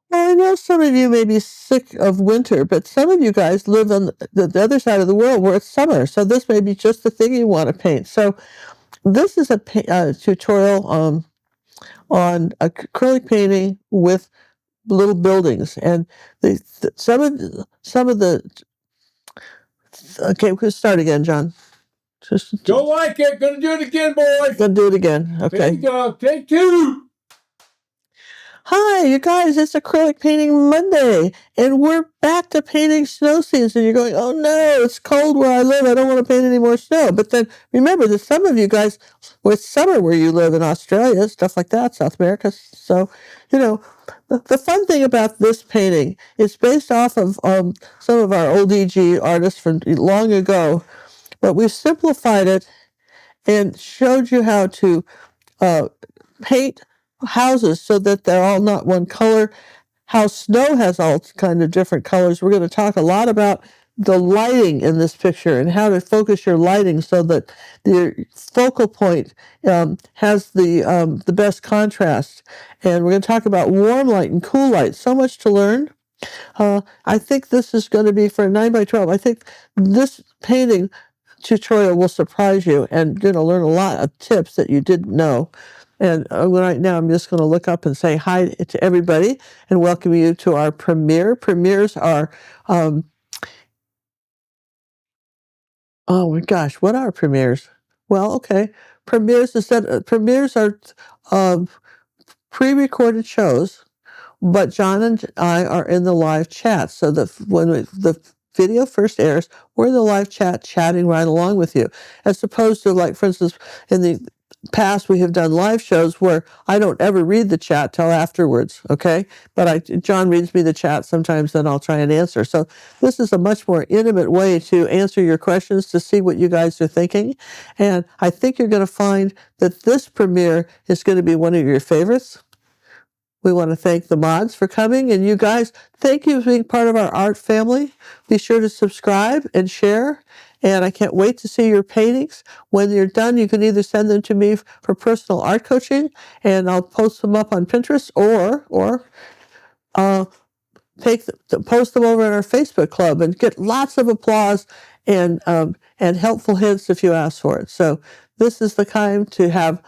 Well, I know some of you may be sick of winter, but some of you guys live on the other side of the world where it's summer. So this may be just the thing you want to paint. So this is a tutorial on acrylic painting with little buildings, and some of the. Okay, we'll start again, John. Don't like it. Gonna do it again, boys. Gonna do it again. Okay. There you go. Take two. Hi, you guys, it's Acrylic Painting Monday, and we're back to painting snow scenes, and you're going, oh no, it's cold where I live, I don't want to paint any more snow. But then remember that some of you guys, it's summer where you live in Australia, stuff like that, South America. So, the fun thing about this painting is based off of some of our old EG artists from long ago, but we've simplified it and showed you how to paint houses so that they're all not one color, how snow has all kind of different colors. We're going to talk a lot about the lighting in this picture and how to focus your lighting so that the focal point has the best contrast. And we're going to talk about warm light and cool light. So much to learn. I think this is going to be for 9x12. I think this painting tutorial will surprise you, and you're going to learn a lot of tips that you didn't know. And right now, I'm just going to look up and say hi to everybody and welcome you to our premiere. Premieres are, oh my gosh, what are premieres? Well, okay, premieres are pre-recorded shows, but John and I are in the live chat. So that when the video first airs, we're in the live chat chatting right along with you, as opposed to, like, for instance, in the past we have done live shows where I don't ever read the chat till afterwards, okay? But John reads me the chat sometimes, then I'll try and answer. So this is a much more intimate way to answer your questions, to see what you guys are thinking. And I think you're going to find that this premiere is going to be one of your favorites. We want to thank the mods for coming, and you guys, thank you for being part of our art family. Be sure to subscribe and share, and I can't wait to see your paintings. When you're done, you can either send them to me for personal art coaching, and I'll post them up on Pinterest, or post them over in our Facebook club and get lots of applause and helpful hints if you ask for it. So this is the time to have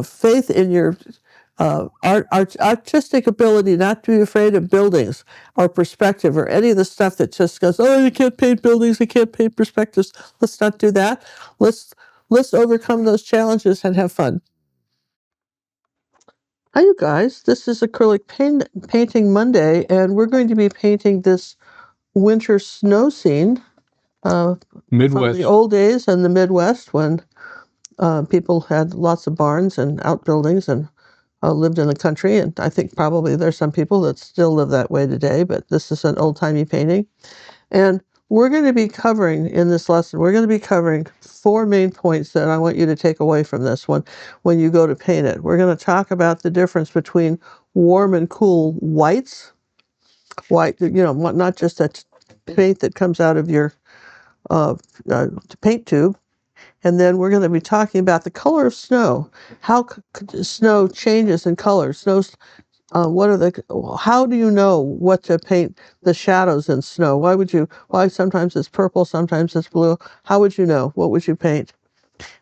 faith in your artistic ability, not to be afraid of buildings or perspective or any of the stuff that just goes, oh, you can't paint buildings, you can't paint perspectives. Let's not do that. Let's overcome those challenges and have fun. Hi, you guys. This is Acrylic Painting Monday, and we're going to be painting this winter snow scene from the old days in the Midwest when people had lots of barns and outbuildings and lived in the country, and I think probably there's some people that still live that way today, but this is an old-timey painting. And we're going to be covering, in this lesson, we're going to be covering 4 main points that I want you to take away from this one when you go to paint it. We're going to talk about the difference between warm and cool whites, white, not just that paint that comes out of your paint tube. And then we're going to be talking about the color of snow, how snow changes in color. How do you know what to paint the shadows in snow? Why sometimes it's purple, sometimes it's blue? How would you know? What would you paint?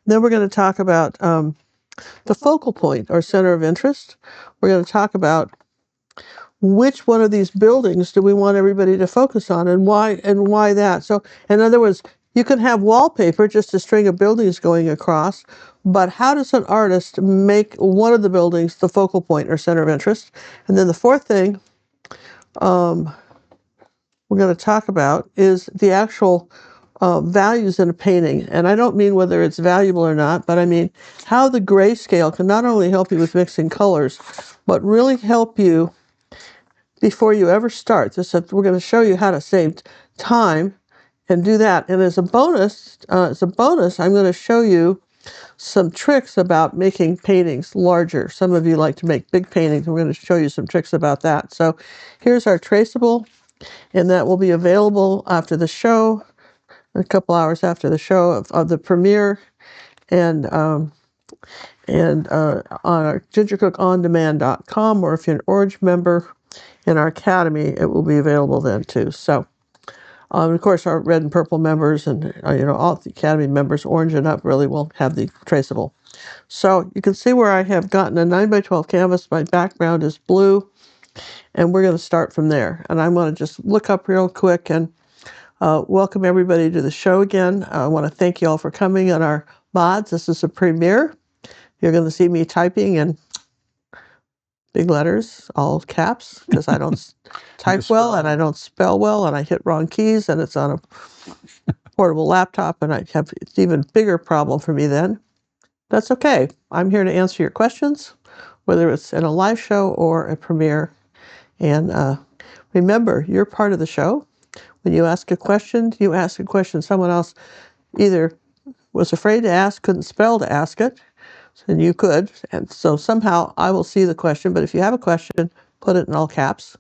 Then we're going to talk about the focal point or center of interest. We're going to talk about which one of these buildings do we want everybody to focus on, and why that. So in other words, you can have wallpaper, just a string of buildings going across, but how does an artist make one of the buildings the focal point or center of interest? And then the fourth thing we're going to talk about is the actual values in a painting. And I don't mean whether it's valuable or not, but I mean how the grayscale can not only help you with mixing colors, but really help you before you ever start. We're going to show you how to save time and do that. And as a bonus, I'm going to show you some tricks about making paintings larger. Some of you like to make big paintings. We're going to show you some tricks about that. So here's our traceable, and that will be available after the show, a couple hours after the show of the premiere, and on our gingercookondemand.com, or if you're an Orange member, in our academy, it will be available then too. So, of course, our red and purple members and all the academy members, orange and up, really will have the traceable. So you can see where I have gotten a 9x12 canvas. My background is blue, and we're going to start from there. And I'm going to just look up real quick and welcome everybody to the show again. I want to thank you all for coming on our mods. This is a premiere. You're going to see me typing in big letters, all caps, because I don't type well and I don't spell well and I hit wrong keys and it's on a portable laptop and it's even bigger problem for me then. That's okay. I'm here to answer your questions, whether it's in a live show or a premiere. And remember, you're part of the show. When you ask a question someone else either was afraid to ask, couldn't spell to ask it, and you could. And so somehow I will see the question, but if you have a question, put it in all caps.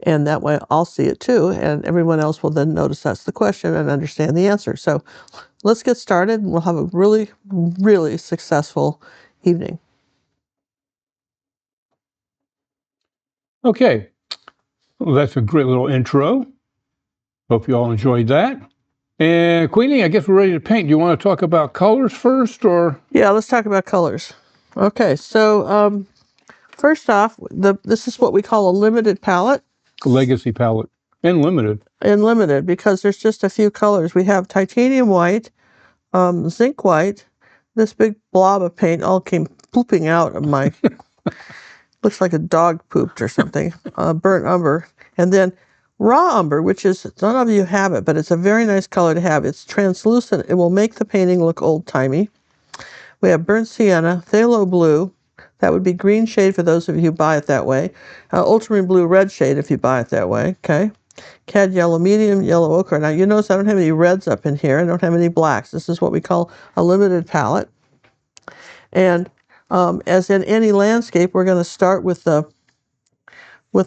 And that way I'll see it too, and everyone else will then notice that's the question and understand the answer. So let's get started, and we'll have a really, really successful evening. Okay, well, that's a great little intro. Hope you all enjoyed that. And Queenie, I guess we're ready to paint. Do you want to talk about colors first, or? Yeah, let's talk about colors. Okay, so first off, this is what we call a limited palette. Legacy palette. And limited. And limited, because there's just a few colors. We have titanium white, zinc white. This big blob of paint all came pooping out of my, looks like a dog pooped or something, burnt umber. And then raw umber, which is, none of you have it, but it's a very nice color to have. It's translucent. It will make the painting look old-timey. We have burnt sienna, phthalo blue. That would be green shade for those of you who buy it that way. Ultramarine blue red shade if you buy it that way, okay? Cad yellow medium, yellow ochre. Now you notice I don't have any reds up in here. I don't have any blacks. This is what we call a limited palette. And as in any landscape, we're going to start with the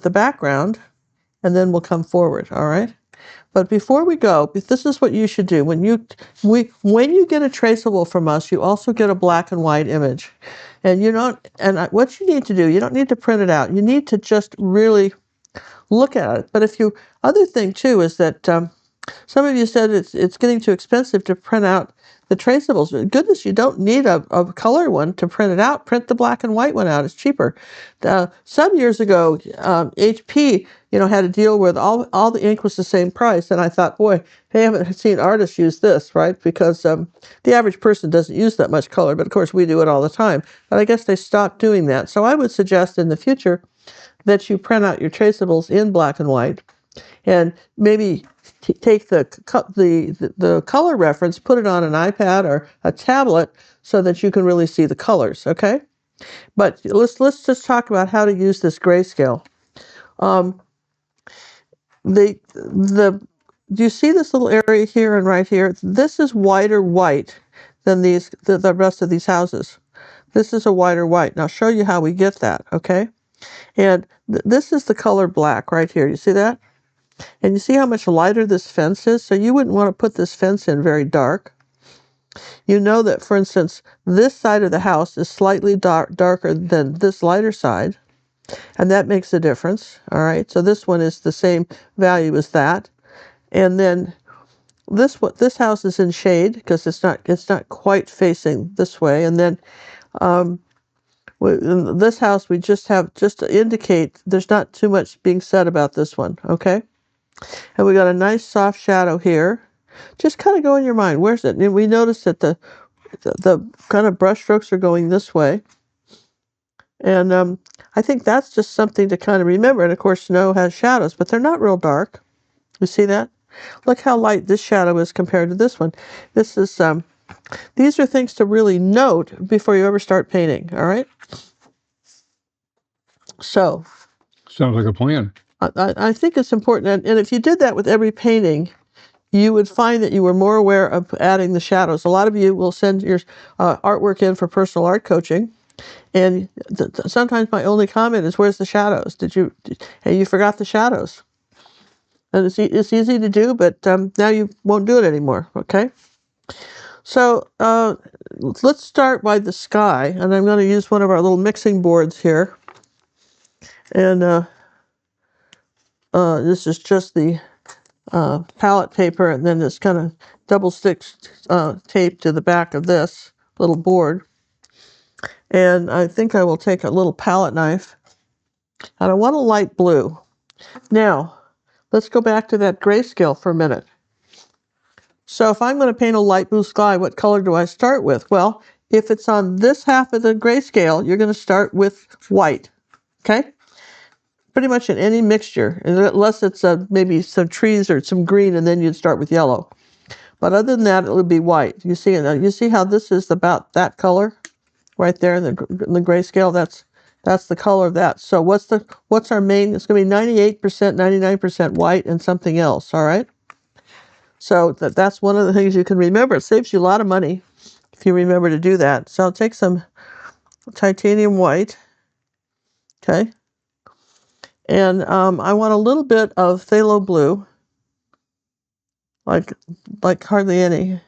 background, and then we'll come forward, all right? But before we go, this is what you should do. When you get a traceable from us, you also get a black and white image. And what you need to do, you don't need to print it out. You need to just really look at it. But other thing too is that some of you said it's getting too expensive to print out the traceables. Goodness, you don't need a color one to print it out. Print the black and white one out. It's cheaper. Some years ago, HP, had a deal where all the ink was the same price. And I thought, boy, I haven't seen artists use this, right? Because the average person doesn't use that much color. But of course, we do it all the time. But I guess they stopped doing that. So I would suggest in the future that you print out your traceables in black and white, and maybe take the color reference, put it on an iPad or a tablet so that you can really see the colors, okay? But let's just talk about how to use this grayscale. Do you see this little area here and right here? This is whiter white than the rest of these houses. This is a whiter white. Now I'll show you how we get that, okay? And this is the color black right here. You see that? And you see how much lighter this fence is? So you wouldn't want to put this fence in very dark. You know that, for instance, this side of the house is slightly darker than this lighter side, and that makes a difference, all right? So this one is the same value as that. And then this house is in shade because it's not quite facing this way. And then in this house, we just to indicate there's not too much being said about this one, okay? And we got a nice soft shadow here. Just kind of go in your mind, where's it? And we notice that the kind of brush strokes are going this way. And I think that's just something to kind of remember. And of course, snow has shadows, but they're not real dark. You see that? Look how light this shadow is compared to this one. This is these are things to really note before you ever start painting, all right? So Sounds like a plan. I think it's important. And if you did that with every painting, you would find that you were more aware of adding the shadows. A lot of you will send your artwork in for personal art coaching. And sometimes my only comment is, where's the shadows? And you forgot the shadows. And it's easy to do, but now you won't do it anymore, okay? So let's start by the sky. And I'm going to use one of our little mixing boards here. And This is just the palette paper, and then it's kind of double stitched tape to the back of this little board. And I think I will take a little palette knife, and I want a light blue. Now, let's go back to that grayscale for a minute. So if I'm going to paint a light blue sky, what color do I start with? Well, if it's on this half of the grayscale, you're going to start with white, okay? Pretty much in any mixture, unless it's maybe some trees or some green, and then you'd start with yellow. But other than that, it would be white. You see how this is about that color right there in the grayscale? That's the color of that. So what's our main? It's going to be 98%, 99% white and something else, all right? So that's one of the things you can remember. It saves you a lot of money if you remember to do that. So I'll take some titanium white, okay? And I want a little bit of phthalo blue, like hardly any.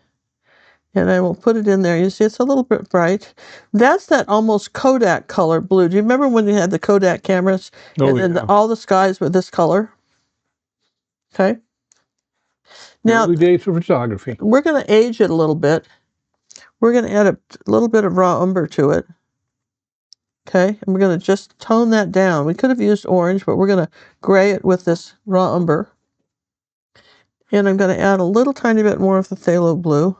And I will put it in there. You see, it's a little bit bright. That's that almost Kodak color blue. Do you remember when you had the Kodak cameras? Oh, and yeah. all the skies were this color? Okay. Now, Early days of photography. we're going to age it a little bit. We're going to add a little bit of raw umber to it. Okay, and we're going to just tone that down. We could have used orange, but we're going to gray it with this raw umber. And I'm going to add a little tiny bit more of the phthalo blue.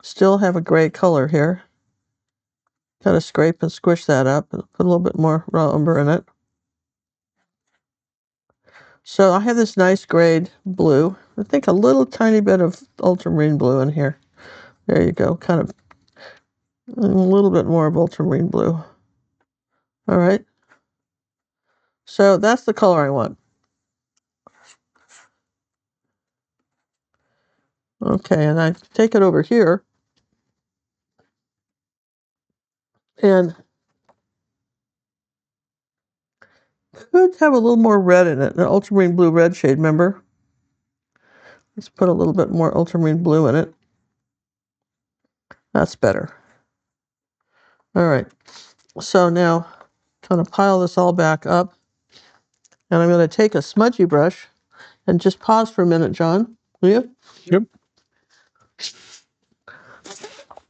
Still have a gray color here. Kind of scrape and squish that up and put a little bit more raw umber in it. So I have this nice grade blue. I think a little tiny bit of ultramarine blue in here. There you go. Kind of a little bit more of ultramarine blue. All right. So that's the color I want. Okay, and I take it over here. And could have a little more red in it, an ultramarine blue red shade, remember? Let's put a little bit more ultramarine blue in it. That's better. All right, so now kind of pile this all back up. And I'm going to take a smudgy brush and just pause for a minute, John. Will you? Yep.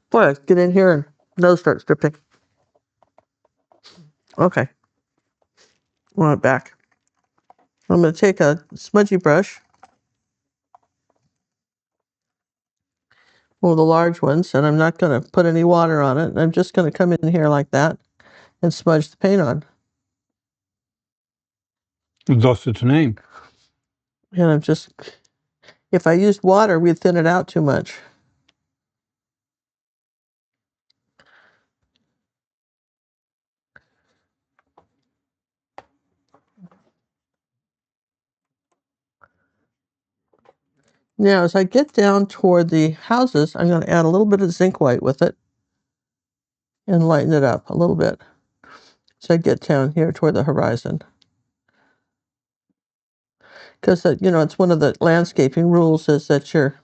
Boy, get in here and nose starts dripping. Okay. Want it back. I'm going to take a smudgy brush, one of the large ones, and I'm not going to put any water on it. I'm just going to come in here like that and smudge the paint on. Thus its name. And I'm just, if I used water, we'd thin it out too much. Now, as I get down toward the houses, I'm going to add a little bit of zinc white with it and lighten it up a little bit. So I get down here toward the horizon. Because, it's one of the landscaping rules is that your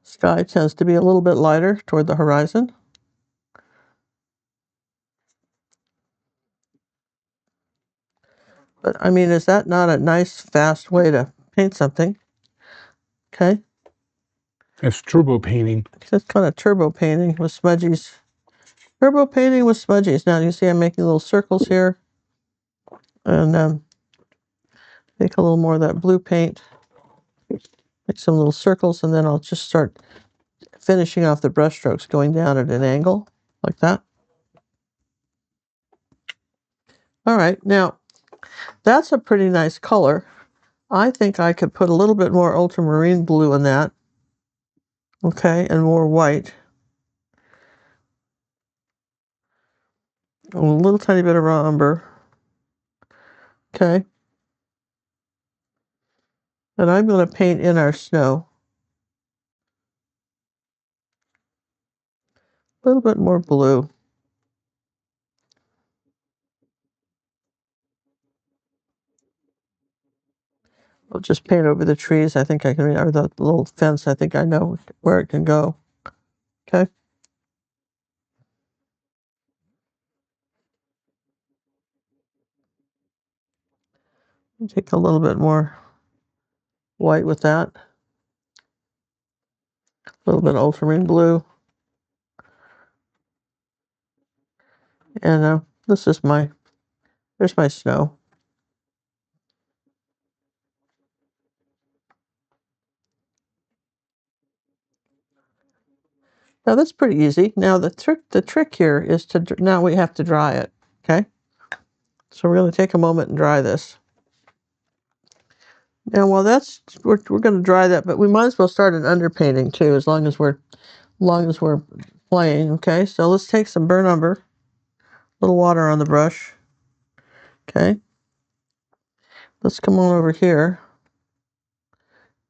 sky tends to be a little bit lighter toward the horizon. But, I mean, is that not a nice, fast way to paint something? Okay. That's turbo painting. Just kind of turbo painting with smudgies. Turbo painting with smudgies. Now, you see I'm making little circles here. And make a little more of that blue paint. Make some little circles, and then I'll just start finishing off the brush strokes, going down at an angle, like that. All right, now, that's a pretty nice color. I think I could put a little bit more ultramarine blue in that. Okay, and more white. A little tiny bit of raw umber. Okay. And I'm going to paint in our snow. A little bit more blue. I'll just paint over the trees. I think I can, or the little fence. I think I know where it can go. Okay. Take a little bit more white with that. A little bit of ultramarine blue. And this is there's my snow. Now that's pretty easy. Now the trick here is now we have to dry it. Okay. So we're going to take a moment and dry this. Now while we're going to dry that, but we might as well start an underpainting too, as long as we're playing. Okay. So let's take some burnt umber, a little water on the brush. Okay. Let's come on over here.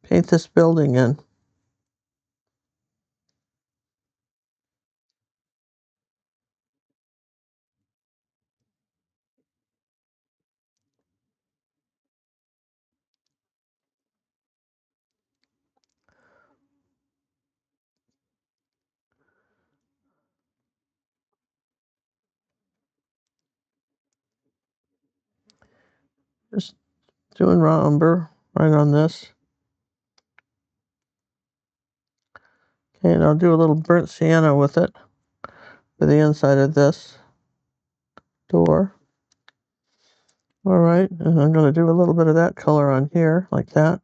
Paint this building in. Just doing raw umber right on this. Okay, and I'll do a little burnt sienna with it for the inside of this door. All right, and I'm going to do a little bit of that color on here, like that.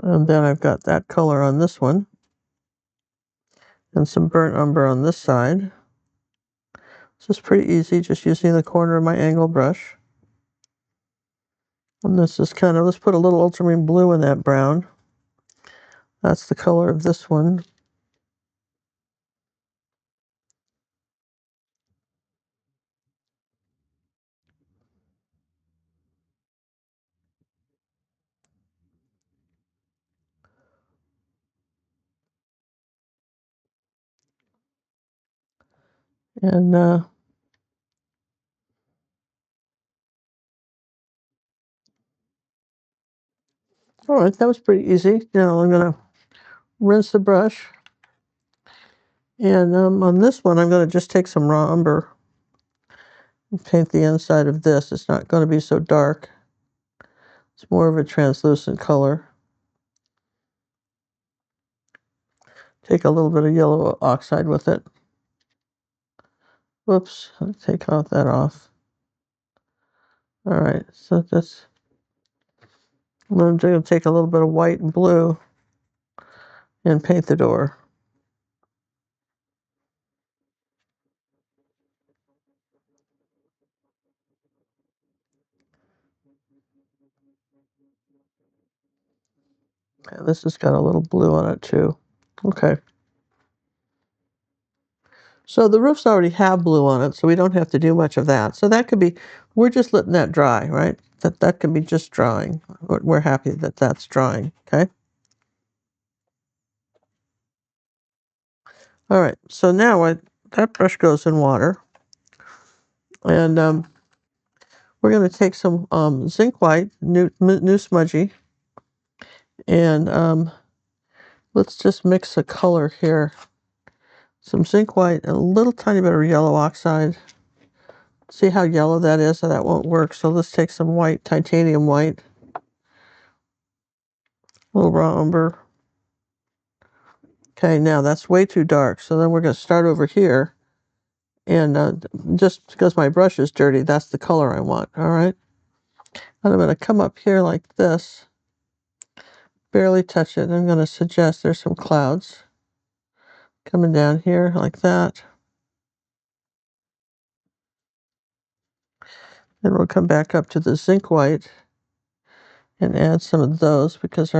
And then I've got that color on this one. And some burnt umber on this side. This is pretty easy, just using the corner of my angle brush. And this is let's put a little ultramarine blue in that brown. That's the color of this one. And all right, that was pretty easy. Now I'm going to rinse the brush. And on this one, I'm going to just take some raw umber and paint the inside of this. It's not going to be so dark. It's more of a translucent color. Take a little bit of yellow oxide with it. Whoops, I'll take all that off. All right, so I'm going to take a little bit of white and blue and paint the door. And this has got a little blue on it too. Okay. So the roofs already have blue on it, so we don't have to do much of that. So that could be, we're just letting that dry, right? That can be just drying. We're happy that that's drying, okay? All right, so now that brush goes in water. And we're going to take some zinc white, new smudgy, and let's just mix a color here. Some zinc white, a little tiny bit of yellow oxide. See how yellow that is? So that won't work. So let's take some white, titanium white. A little raw umber. Okay, now that's way too dark. So then we're going to start over here. And just because my brush is dirty, that's the color I want. All right. And I'm going to come up here like this. Barely touch it. I'm going to suggest there's some clouds coming down here like that. Then we'll come back up to the zinc white and add some of those because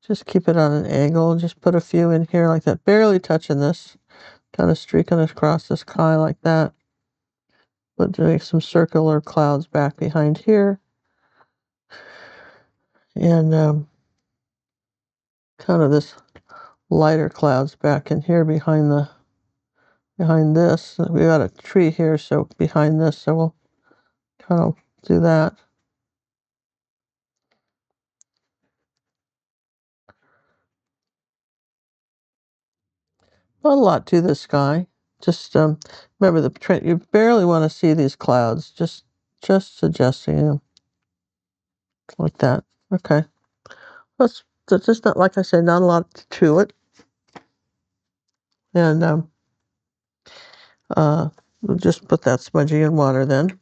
just keep it on an angle. Just put a few in here like that. Barely touching this. Kind of streaking across the sky like that. But doing some circular clouds back behind here. And kind of this lighter clouds back in here behind this. We got a tree here, so behind this, so we'll kind of do that. Not a lot to this sky. Just remember you barely want to see these clouds. Just just suggesting them like that. Okay. That's just not, like I said, not a lot to it. And we'll just put that smudgy in water then.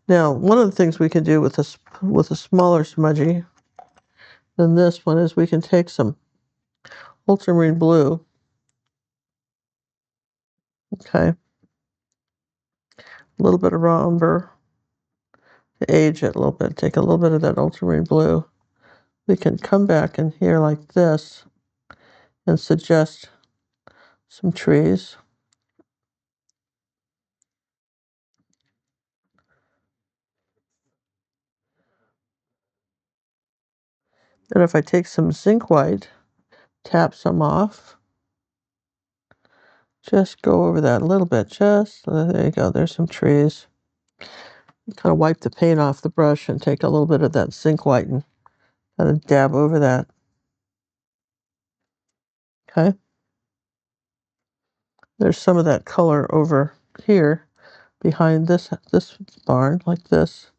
Now, one of the things we can do with a smaller smudgy than this one is we can take some ultramarine blue. Okay. A little bit of raw umber to age it a little bit. Take a little bit of that ultramarine blue. We can come back in here like this and suggest some trees. And if I take some zinc white, tap some off, just go over that a little bit. Just there you go. There's some trees. Kind of wipe the paint off the brush and take a little bit of that zinc white and kind of dab over that. Okay. There's some of that color over here behind this barn, like this.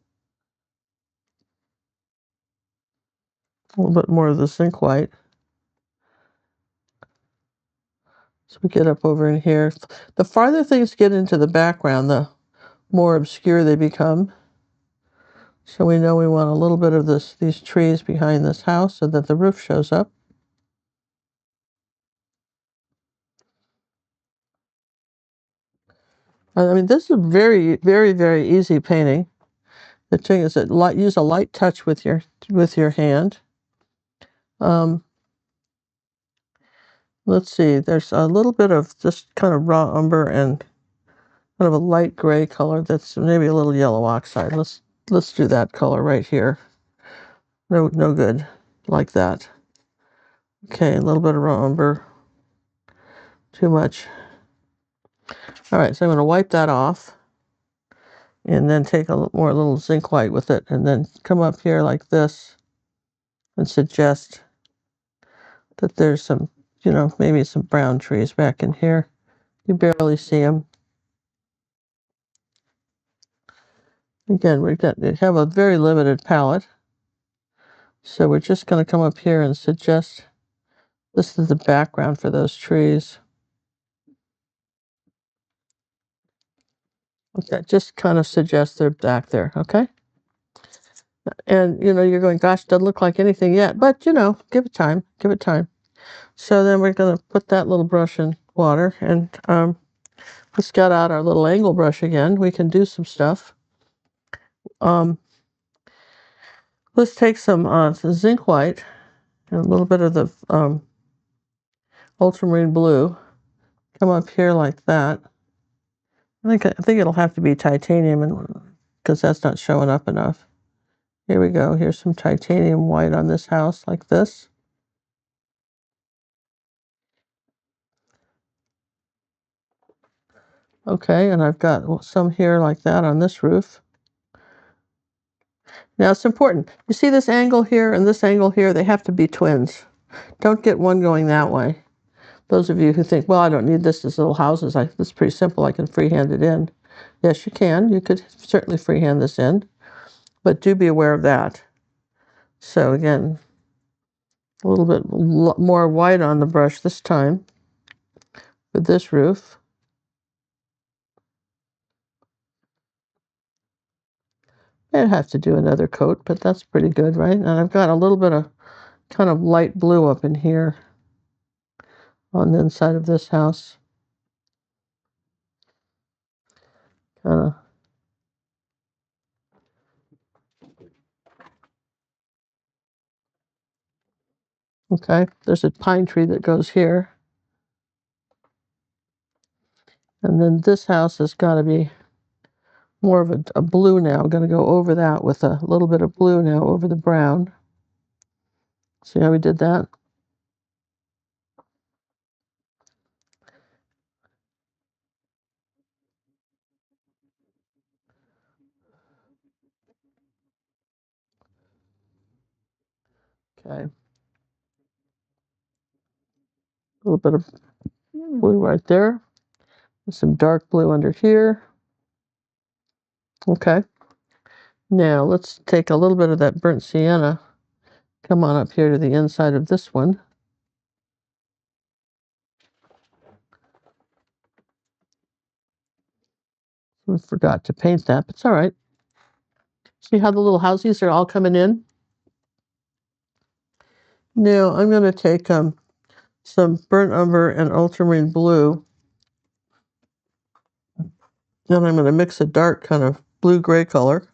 A little bit more of the zinc white. So we get up over in here. The farther things get into the background, the more obscure they become. So we know we want a little bit of these trees behind this house so that the roof shows up. I mean, this is a very, very, very easy painting. The thing is that use a light touch with your hand. Let's see. There's a little bit of just kind of raw umber and kind of a light gray color. That's maybe a little yellow oxide. Let's do that color right here. No good, like that. Okay, a little bit of raw umber. Too much. All right, so I'm going to wipe that off. And then take a little zinc white with it, and then come up here like this and suggest that there's some, maybe some brown trees back in here. You barely see them. Again, we have a very limited palette, so we're just going to come up here and suggest this is the background for those trees. Okay, just kind of suggest they're back there, okay? And, you're going, gosh, doesn't look like anything yet, but, give it time, give it time. So then we're going to put that little brush in water, and let's get out our little angle brush again. We can do some stuff. Let's take some zinc white and a little bit of the ultramarine blue. Come up here like that. I think it'll have to be titanium, and because that's not showing up enough. Here we go. Here's some titanium white on this house, like this. Okay, and I've got some here like that on this roof. Now it's important. You see this angle here and this angle here? They have to be twins. Don't get one going that way. Those of you who think, well, I don't need this as little houses. It's pretty simple. I can freehand it in. Yes, you can. You could certainly freehand this in. But do be aware of that. So again, a little bit more white on the brush this time for this roof. I'd have to do another coat, but that's pretty good, right? And I've got a little bit of kind of light blue up in here on the inside of this house. Kind of. Okay, there's a pine tree that goes here. And then this house has got to be more of a blue now. I'm going to go over that with a little bit of blue now over the brown. See how we did that? Okay. A little bit of blue right there. Some dark blue under here. Okay. Now let's take a little bit of that burnt sienna, come on up here to the inside of this one. We forgot to paint that, but it's all right. See how the little housies are all coming in? Now I'm going to take some burnt umber and ultramarine blue, and I'm going to mix a dark kind of blue-gray color.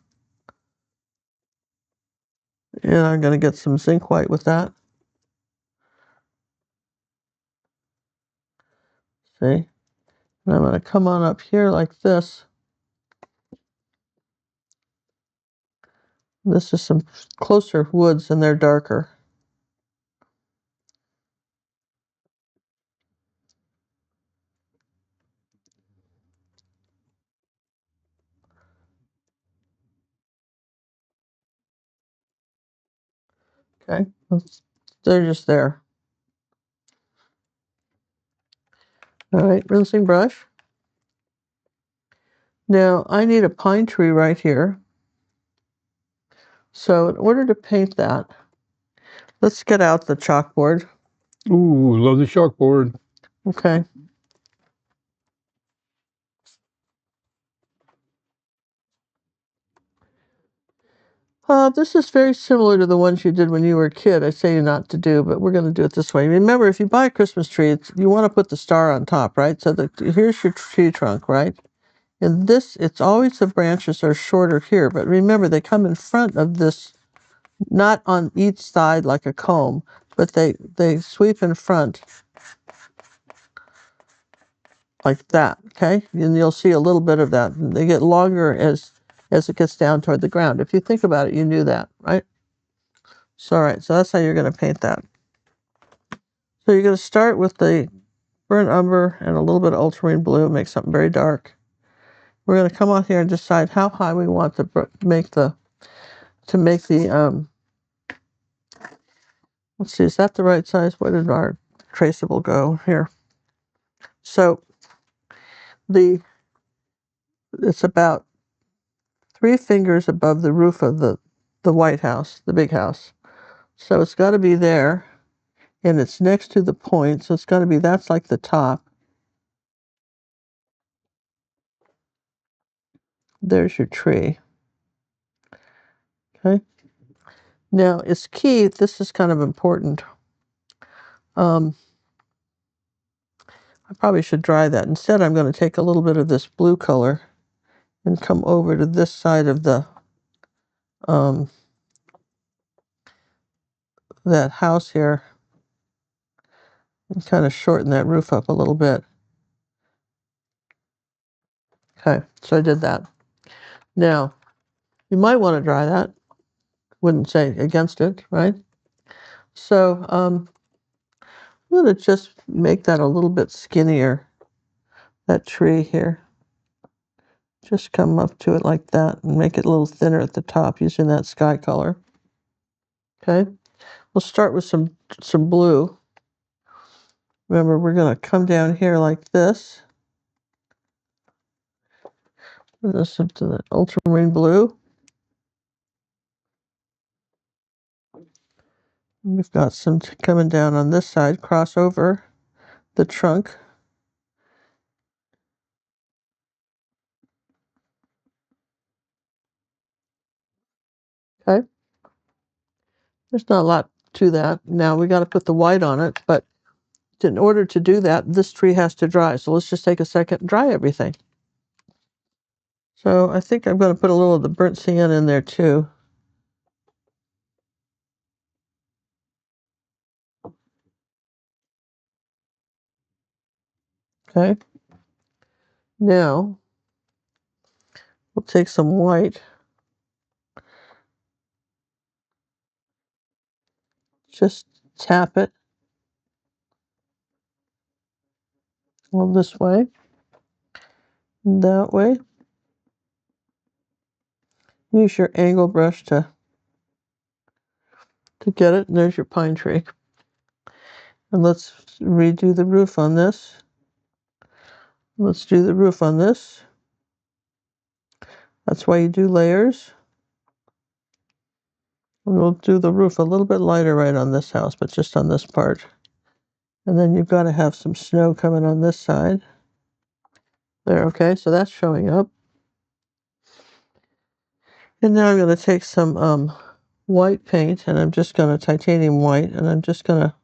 And I'm going to get some zinc white with that. See? And I'm going to come on up here like this. This is some closer woods, and they're darker. Okay? They're just there. All right, rinsing brush. Now, I need a pine tree right here. So in order to paint that, let's get out the chalkboard. Ooh, love the chalkboard. Okay. This is very similar to the ones you did when you were a kid. I say not to do, but we're going to do it this way. Remember, if you buy a Christmas tree, you want to put the star on top, right? So here's your tree trunk, right? And this, it's always the branches are shorter here, but remember, they come in front of this, not on each side like a comb, but they sweep in front like that, okay? And you'll see a little bit of that. They get longer as it gets down toward the ground. If you think about it, you knew that, right? So, all right, so that's how you're going to paint that. So you're going to start with the burnt umber and a little bit of ultramarine blue, make something very dark. We're going to come on here and decide how high we want to make the let's see, is that the right size? Where did our traceable go here? So it's about 3 fingers above the roof of the White House, the big house. So it's got to be there, and it's next to the point, so it's got to be, that's like the top. There's your tree. Okay. Now, it's key, this is kind of important. I probably should dry that. Instead, I'm going to take a little bit of this blue color and come over to this side of the that house here and kind of shorten that roof up a little bit. Okay, so I did that. Now, you might want to dry that. Wouldn't say against it, right? So I'm going to just make that a little bit skinnier, that tree here. Just come up to it like that and make it a little thinner at the top using that sky color. Okay, we'll start with some blue. Remember, we're going to come down here like this. This up to the ultramarine blue. We've got some coming down on this side, cross over the trunk. Okay. There's not a lot to that. Now we got to put the white on it, but in order to do that, this tree has to dry. So let's just take a second and dry everything. So I think I'm going to put a little of the burnt sienna in there too. Okay. Now we'll take some white. Just tap it all this way, and that way. Use your angle brush to get it, and there's your pine tree. And let's redo the roof on this. Let's do the roof on this. That's why you do layers. And we'll do the roof a little bit lighter right on this house, but just on this part. And then you've got to have some snow coming on this side. There, okay, so that's showing up. And now I'm going to take some white paint, and I'm just going to titanium white, and I'm just going to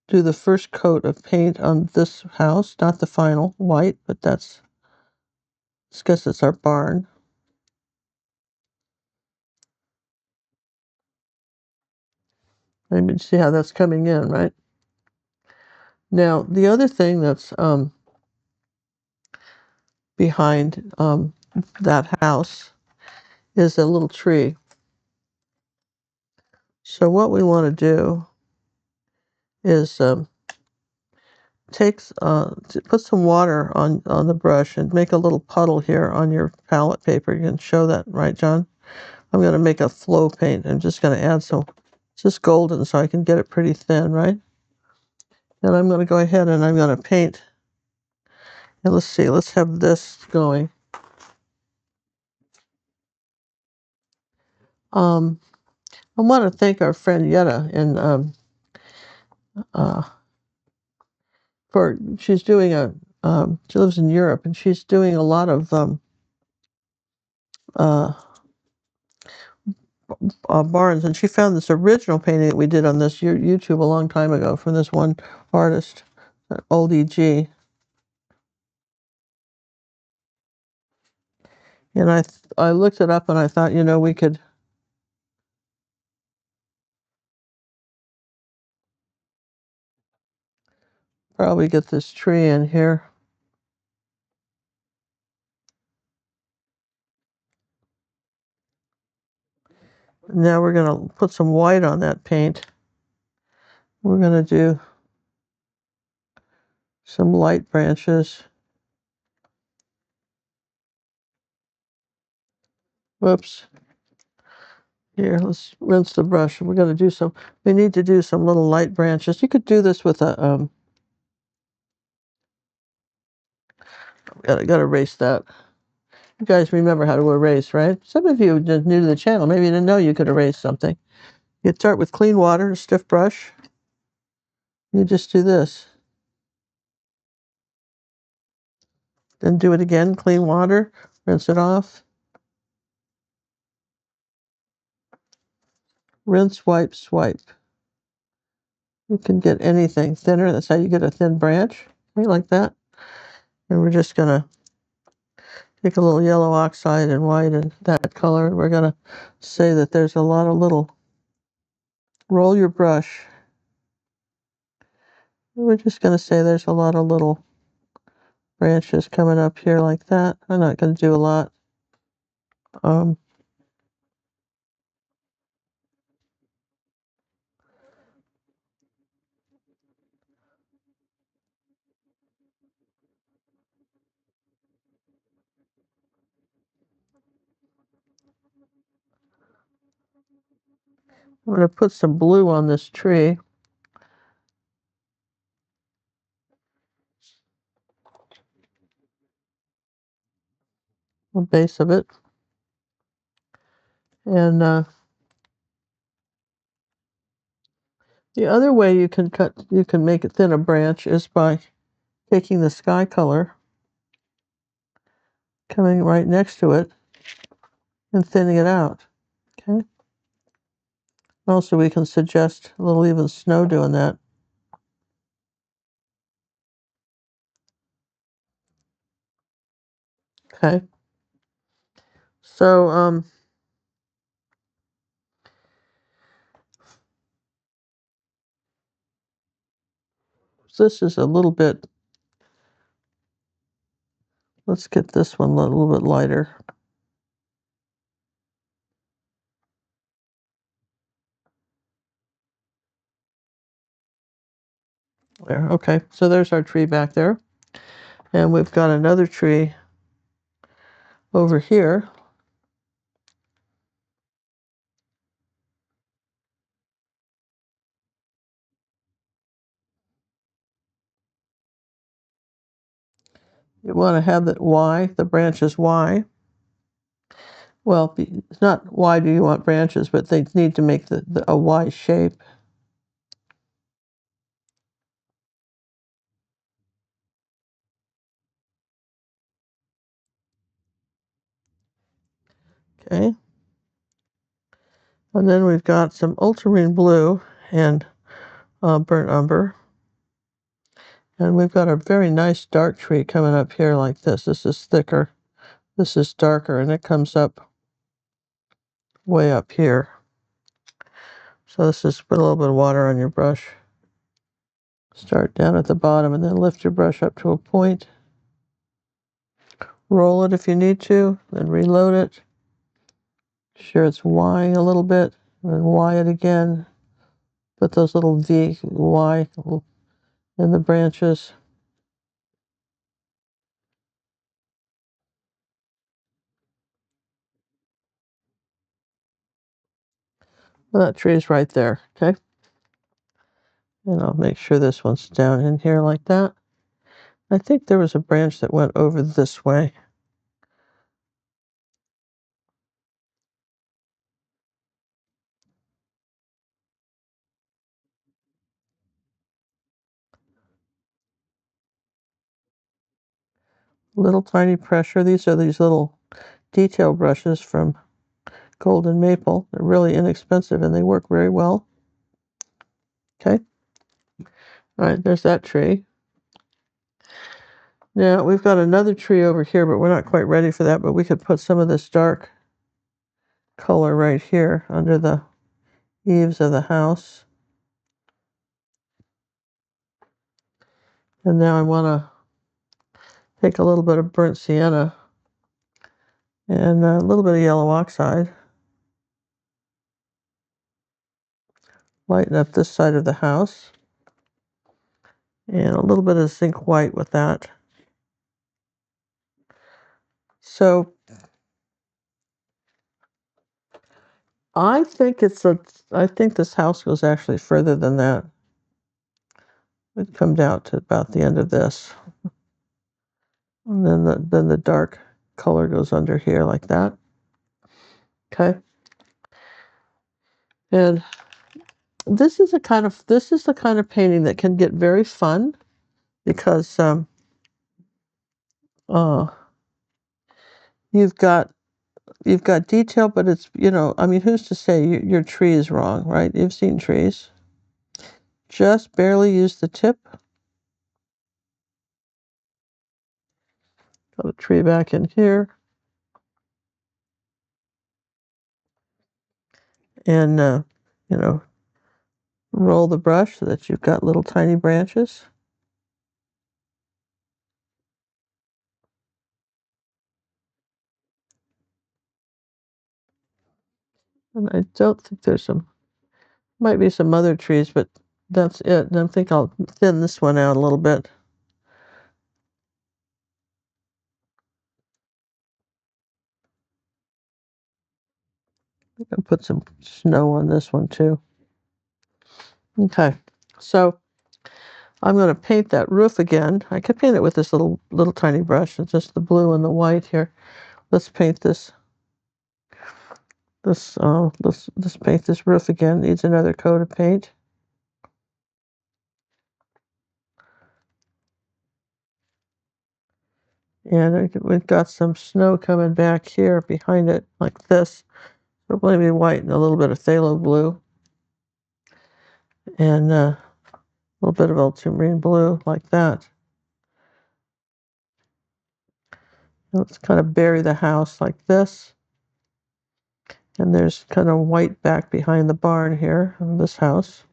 do the first coat of paint on this house, not the final white, but that's, I guess it's our barn. Maybe see how that's coming in, right? Now, the other thing that's behind that house is a little tree. So what we want to do is put some water on the brush and make a little puddle here on your palette paper. You can show that, right, John? I'm going to make a flow paint. I'm just going to add some, it's just golden so I can get it pretty thin, right? And I'm going to go ahead and I'm going to paint. And let's see, let's have this going. I want to thank our friend Yetta she's doing she lives in Europe and she's doing a lot of uh, barns, and she found this original painting that we did on this YouTube a long time ago from this one artist, old EG. And I looked it up and I thought, we could probably get this tree in here. Now we're going to put some white on that paint. We're going to do some light branches. Whoops. Here, let's rinse the brush. We need to do some little light branches. You could do this with a, gotta erase that. You guys remember how to erase, right? Some of you are new to the channel. Maybe you didn't know you could erase something. You start with clean water, a stiff brush. You just do this. Then do it again, clean water, rinse it off. Rinse, wipe, swipe. You can get anything thinner. That's how you get a thin branch, right, like that. And we're just going to take a little yellow oxide and white and that color. We're going to say that there's a lot of little, roll your brush. We're just going to say there's a lot of little branches coming up here like that. I'm not going to do a lot. I'm going to put some blue on this tree. The base of it. And the other way you can make it thin a branch is by taking the sky color, coming right next to it, and thinning it out. Okay. Also, we can suggest a little even snow doing that. Okay. So this is a little bit. Let's get this one a little bit lighter. There. Okay. So there's our tree back there, and we've got another tree over here. You want to have that Y, the branch is Y. Well, it's not why do you want branches, but they need to make a Y shape. Okay. And then we've got some ultramarine blue and burnt umber. And we've got a very nice dark tree coming up here like this. This is thicker. This is darker, and it comes up way up here. So let's just put a little bit of water on your brush. Start down at the bottom and then lift your brush up to a point. Roll it if you need to, then reload it. Sure it's Ying a little bit, and then Y it again. Put those little Y in the branches. Well, that tree is right there, okay? And I'll make sure this one's down in here like that. I think there was a branch that went over this way. Little tiny pressure. These are these little detail brushes from Golden Maple. They're really inexpensive and they work very well. Okay. All right, there's that tree. Now we've got another tree over here, but we're not quite ready for that, but we could put some of this dark color right here under the eaves of the house. And now I want to take a little bit of burnt sienna and a little bit of yellow oxide. Lighten up this side of the house. And a little bit of zinc white with that. So I think I think this house goes actually further than that. It comes out to about the end of this. And then the dark color goes under here like that. Okay. And this is the kind of painting that can get very fun because you've got detail, but it's, I mean, who's to say your tree is wrong, right? You've seen trees. Just barely use the tip. Got a tree back in here. And, roll the brush so that you've got little tiny branches. And I don't think might be some other trees, but that's it. And I think I'll thin this one out a little bit. I can put some snow on this one too. Okay, so I'm going to paint that roof again. I could paint it with this little tiny brush. It's just the blue and the white here. Let's paint this. Let's paint this roof again. Needs another coat of paint. And we've got some snow coming back here behind it, like this. So maybe white and a little bit of phthalo blue. And a little bit of ultramarine blue, like that. Let's kind of bury the house like this. And there's kind of white back behind the barn here in this house.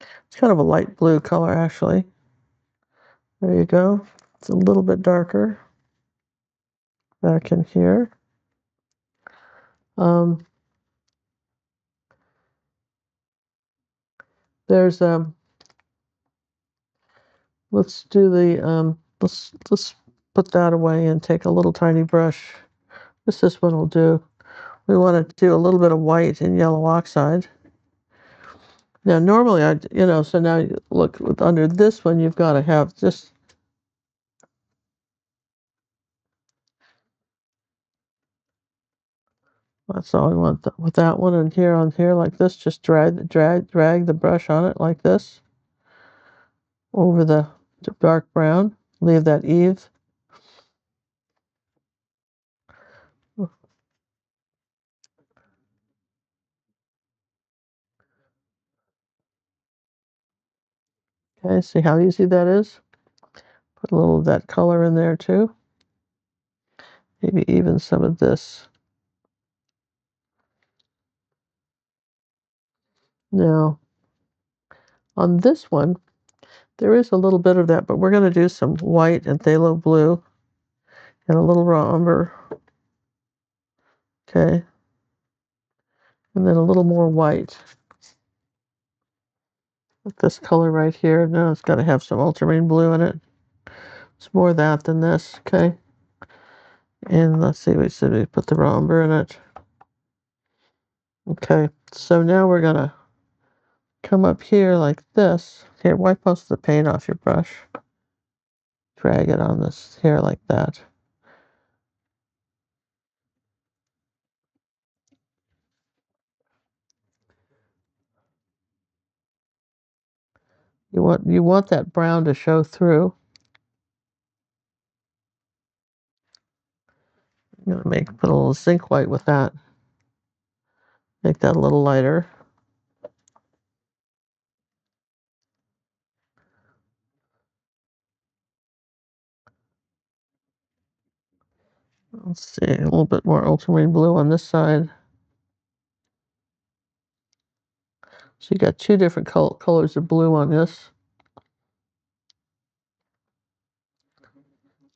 It's kind of a light blue color, actually. There you go. It's a little bit darker back in here. There's let's do the let's put that away and take a little tiny brush. This one will do. We want to do a little bit of white and yellow oxide. Now normally so now look under this one you've got to have just That's all we want with that one. And here on here like this, just drag the brush on it like this over the dark brown. Leave that eve. Okay, see how easy that is? Put a little of that color in there too. Maybe even some of this. Now, on this one, there is a little bit of that, but we're going to do some white and phthalo blue and a little raw umber. Okay. And then a little more white. With this color right here. Now it's got to have some ultramarine blue in it. It's more that than this. Okay. And let's see, we said we put the raw umber in it. Okay. So now we're going to come up here like this. Here, wipe most of the paint off your brush. Drag it on this here like that. You want that brown to show through. I'm gonna put a little zinc white with that. Make that a little lighter. Let's see, a little bit more ultramarine blue on this side. So you got two different colors of blue on this.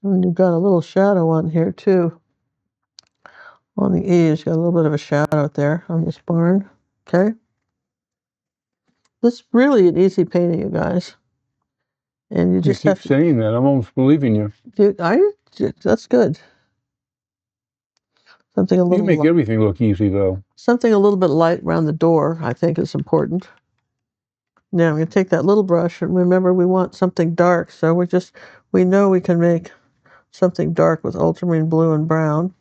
And you've got a little shadow on here too. On the eaves, got a little bit of a shadow there on this barn. Okay. This is really an easy painting, you guys. And you just keep saying that. I'm almost believing you. That's good. Something a little. You make everything look easy, though. Something a little bit light around the door, I think, is important. Now I'm going to take that little brush, and remember we want something dark, so we know we can make something dark with ultramarine blue and brown.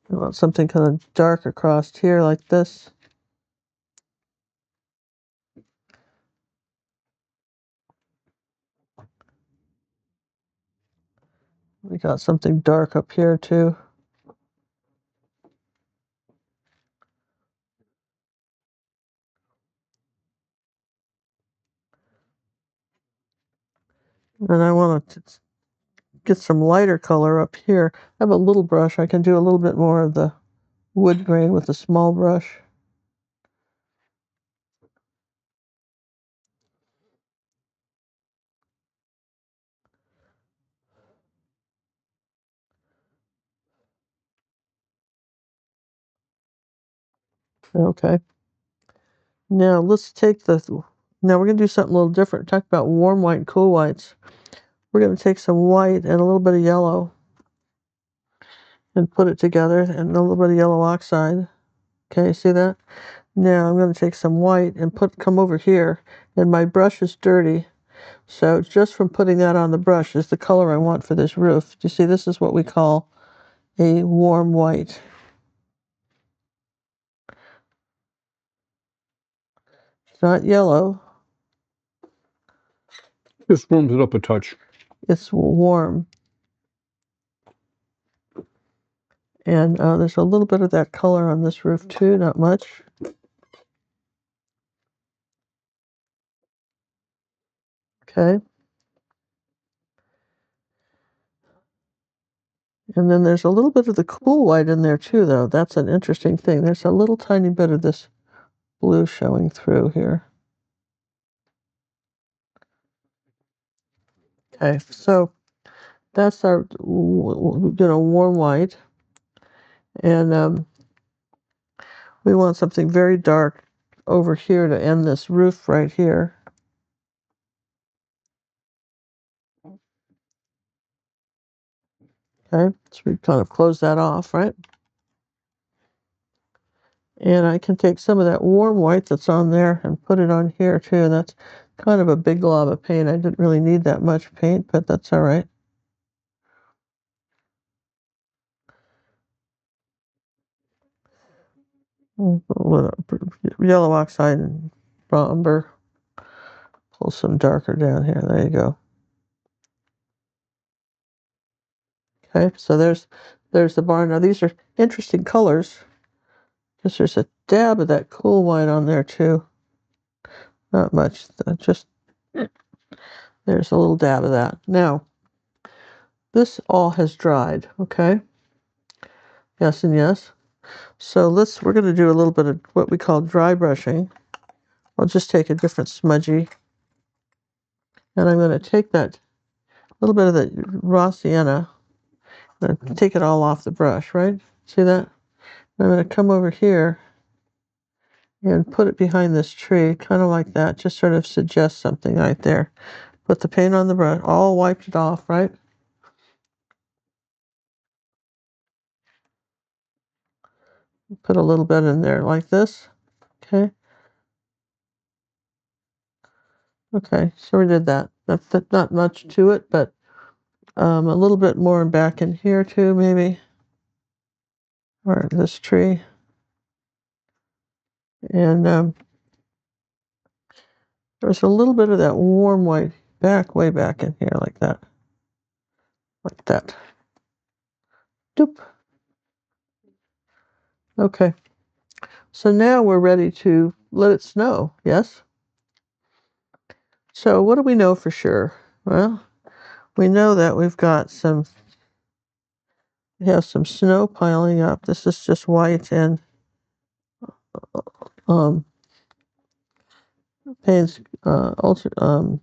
We want something kind of dark across here like this. We got something dark up here too. And I want to get some lighter color up here. I have a little brush. I can do a little bit more of the wood grain with a small brush. Okay. Now let's take now we're going to do something a little different. Talk about warm white and cool whites. We're going to take some white and a little bit of yellow and put it together, and a little bit of yellow oxide. Okay, see that? Now I'm going to take some white and come over here, and my brush is dirty. So just from putting that on the brush is the color I want for this roof. Do you see, this is what we call a warm white. It's not yellow. Just warms it up a touch. It's warm. And there's a little bit of that color on this roof too, not much. Okay. And then there's a little bit of the cool white in there too, though. That's an interesting thing. There's a little tiny bit of this blue showing through here. Okay, so that's our, warm white. And we want something very dark over here to end this roof right here. Okay, so we kind of close that off, right? And I can take some of that warm white that's on there and put it on here too. That's kind of a big glob of paint. I didn't really need that much paint, but that's all right. Yellow oxide and umber. Pull some darker down here. There you go. Okay, so there's the barn. Now these are interesting colors because there's a dab of that cool white on there too. Not much, just there's a little dab of that. Now, this all has dried, okay? Yes and yes. So we're going to do a little bit of what we call dry brushing. I'll just take a different smudgy, and I'm going to take that little bit of the raw sienna and take it all off the brush, right? See that? I'm going to come over here and put it behind this tree, kind of like that, just sort of suggest something right there. Put the paint on the brush, all wiped it off, right? Put a little bit in there like this, okay? Okay, so we did that. Not much to it, but a little bit more back in here too, maybe, or this tree. And there's a little bit of that warm white way back in here, like that. Like that. Doop. Okay. So now we're ready to let it snow, yes? So what do we know for sure? Well, we know that we have some snow piling up. This is just white and Payne's phthalo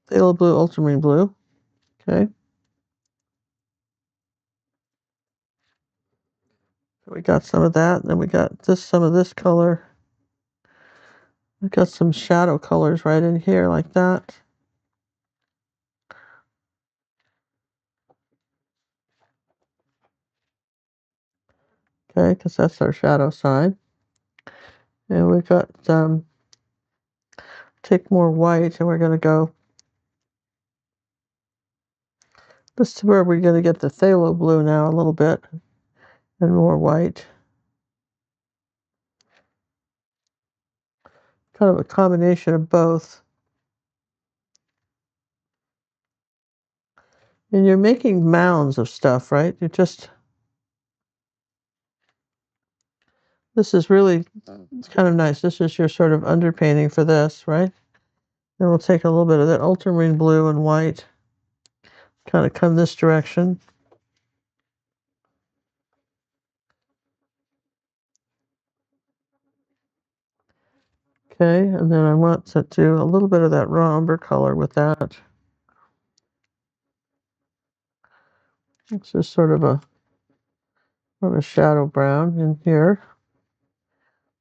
blue, ultramarine blue. Okay. So we got some of that. Then we got some of this color. We got some shadow colors right in here like that. Okay, because that's our shadow side. And we've got take more white, and we're going to go. This is where we're going to get the phthalo blue now a little bit, and more white. Kind of a combination of both. And you're making mounds of stuff, right? This is really kind of nice. This is your sort of underpainting for this, right? Then we'll take a little bit of that ultramarine blue and white, kind of come this direction. Okay, and then I want to do a little bit of that raw umber color with that. It's just sort of a shadow brown in here.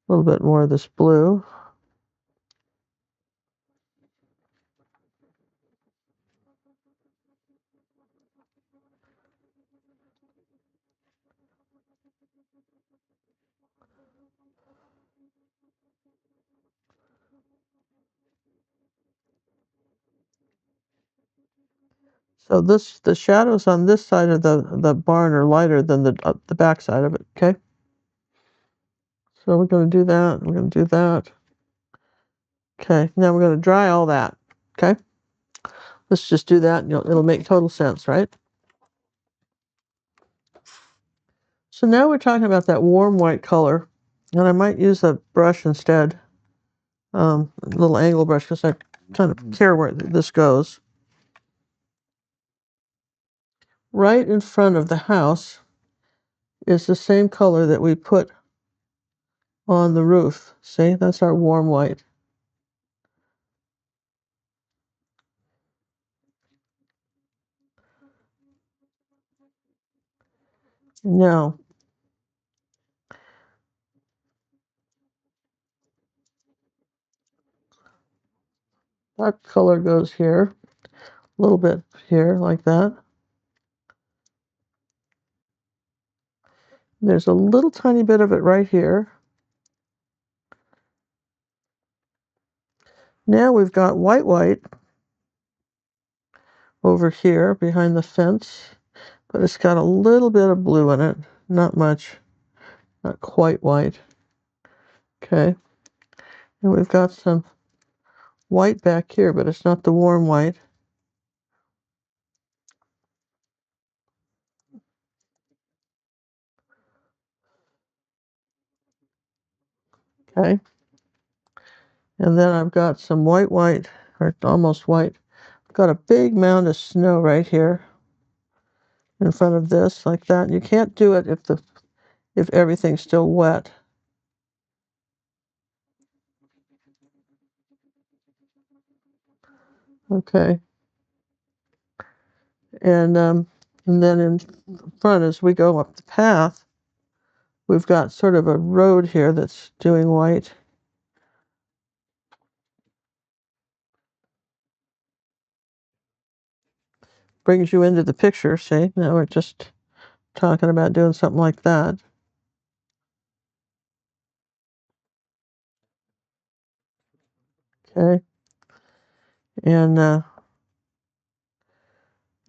A little bit more of this blue. So the shadows on this side of the barn are lighter than the back side of it. Okay. So we're going to do that. We're going to do that. Okay. Now we're going to dry all that. Okay. Let's just do that. And it'll make total sense, right? So now we're talking about that warm white color, and I might use a brush instead, a little angle brush, because I kind of care where this goes. Right in front of the house is the same color that we put on the roof. See, that's our warm white. Now, that color goes here, a little bit here, like that. There's a little tiny bit of it right here. Now we've got white over here behind the fence. but it's got a little bit of blue in it. Not much. Not quite white. Okay. And we've got some white back here, but it's not the warm white. Okay. And then I've got some white, or almost white. I've got a big mound of snow right here in front of this, like that. You can't do it if everything's still wet. Okay. And then in front, as we go up the path, we've got sort of a road here that's doing white. Brings you into the picture, see? Now we're just talking about doing something like that. Okay. And a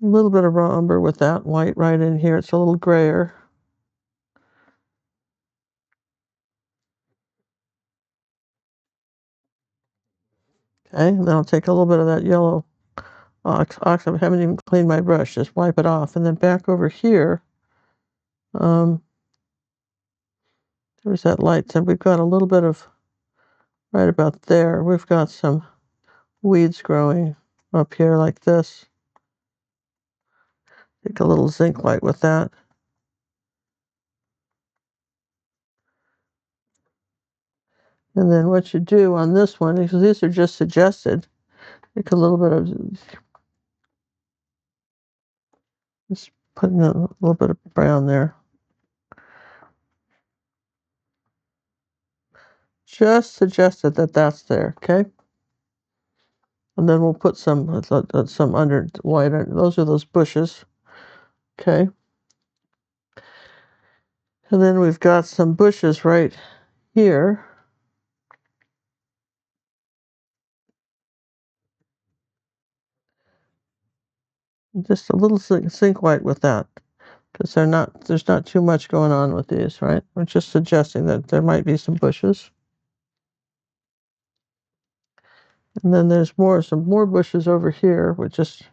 little bit of umber with that white right in here. It's a little grayer. Okay, and then I'll take a little bit of that yellow oxide. I haven't even cleaned my brush. Just wipe it off. And then back over here, there's that light. And we've got a little bit of, right about there, we've got some weeds growing up here like this. Take a little zinc light with that. And then what you do on this one, because these are just suggested, take a little bit of, just putting a little bit of brown there. Just suggested that that's there, okay? And then we'll put some under white. Those are those bushes, okay? And then we've got some bushes right here. Just a little zinc white with that, because there's not too much going on with these, right? We're just suggesting that there might be some bushes. And then there's some more bushes over here with just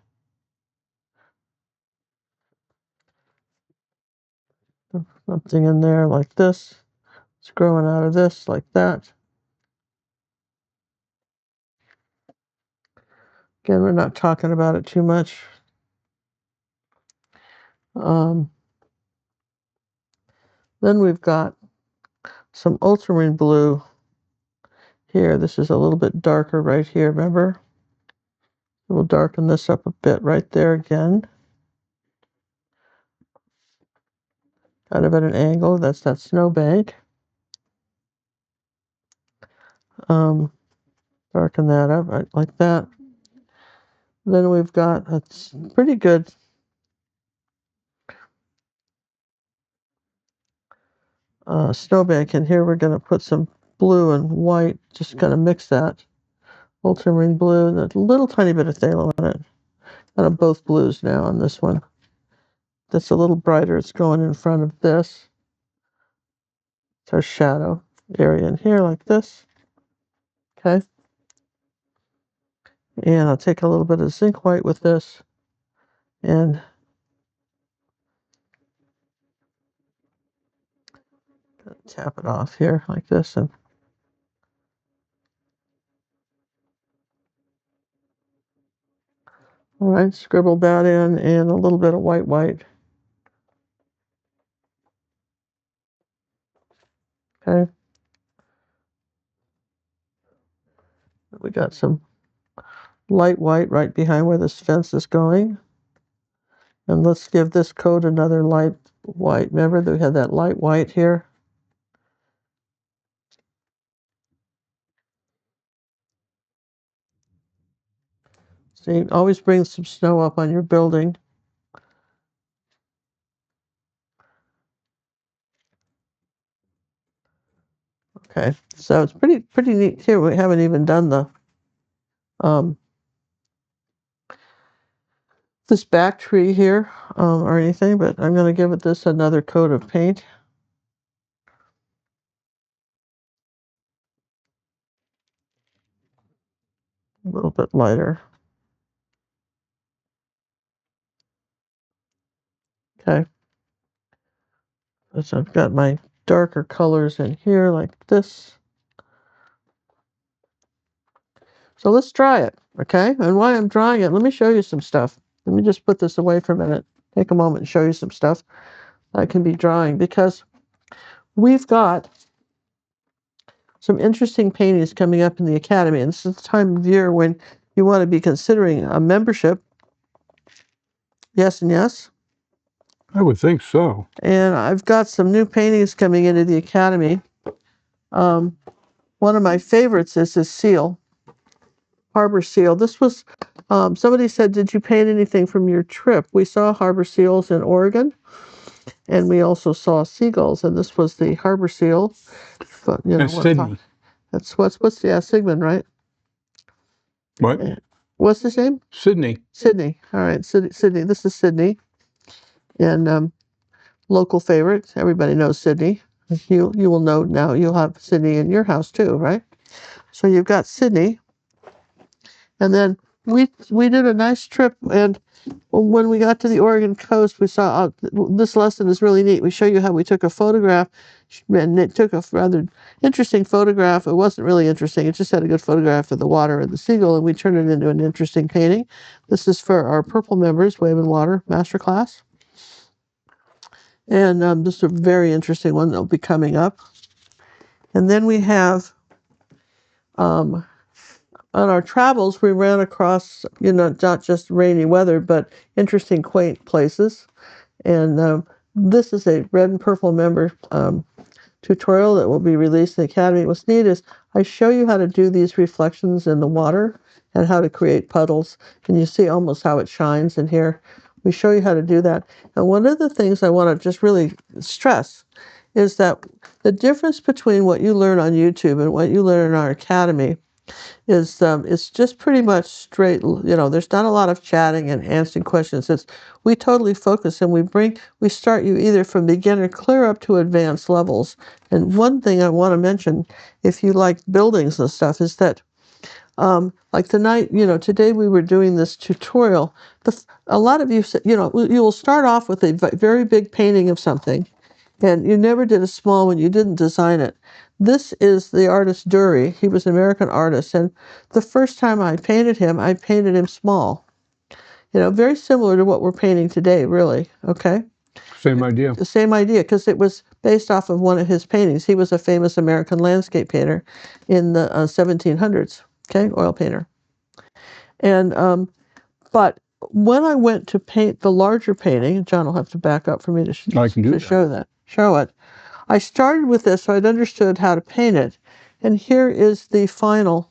something in there like this. It's growing out of this like that. Again, we're not talking about it too much. Then we've got some ultramarine blue here. This is a little bit darker right here, remember? We'll darken this up a bit right there again. Kind of at an angle. That's that snowbank. Darken that up right like that. Then we've got a pretty good snowbank in here. We're going to put some blue and white, just kind of mix that. Ultramarine blue and a little tiny bit of phthalo in it. Out of both blues now on this one. That's a little brighter. It's going in front of this. It's our shadow area in here like this. Okay. And I'll take a little bit of zinc white with this and tap it off here like this. And all right, scribble that in and a little bit of white. Okay. We got some light white right behind where this fence is going. And let's give this coat another light white. Remember that we had that light white here? See, always bring some snow up on your building. Okay, so it's pretty neat here. We haven't even done the this back tree here or anything, but I'm going to give it this another coat of paint. A little bit lighter. Okay. So I've got my darker colors in here like this. So let's try it, okay? And while I'm drying it, let me show you some stuff. Let me just put this away for a minute. Take a moment and show you some stuff I can be drawing, because we've got some interesting paintings coming up in the Academy. And this is the time of year when you want to be considering a membership. Yes and yes? I would think so. And I've got some new paintings coming into the Academy. One of my favorites is this seal, harbor seal. This was, somebody said, did you paint anything from your trip? We saw harbor seals in Oregon, and we also saw seagulls, and this was the harbor seal. But, you know, That's Sydney. That's what's Sigmund, right? What? What's his name? Sydney. Sydney. All right, Sydney. This is Sydney, and local favorite. Everybody knows Sydney. You will know now. You'll have Sydney in your house too, right? So you've got Sydney, and then we did a nice trip, and when we got to the Oregon coast, we saw this lesson is really neat. We show you how we took a photograph, and it took a rather interesting photograph. It wasn't really interesting. It just had a good photograph of the water and the seagull, and we turned it into an interesting painting. This is for our purple members, Wave and Water Masterclass. And this is a very interesting one that'll be coming up. And then we have, on our travels, we ran across, not just rainy weather, but interesting, quaint places. And this is a red and purple member tutorial that will be released in the Academy. What's neat is I show you how to do these reflections in the water and how to create puddles. And you see almost how it shines in here. We show you how to do that. And one of the things I want to just really stress is that the difference between what you learn on YouTube and what you learn in our Academy is it's just pretty much straight. There's not a lot of chatting and answering questions. We totally focus, and we start you either from beginner clear up to advanced levels. And one thing I want to mention, if you like buildings and stuff, is that like tonight, today we were doing this tutorial. A lot of you, you will start off with a very big painting of something, and you never did a small one. You didn't design it. This is the artist Dury. He was an American artist, and the first time I painted him small. Very similar to what we're painting today, really. Okay. Same idea. The same idea, because it was based off of one of his paintings. He was a famous American landscape painter in the 1700s. Okay, oil painter. And but when I went to paint the larger painting, John will have to back up for me to show it. I started with this, so I'd understood how to paint it, and here is the final,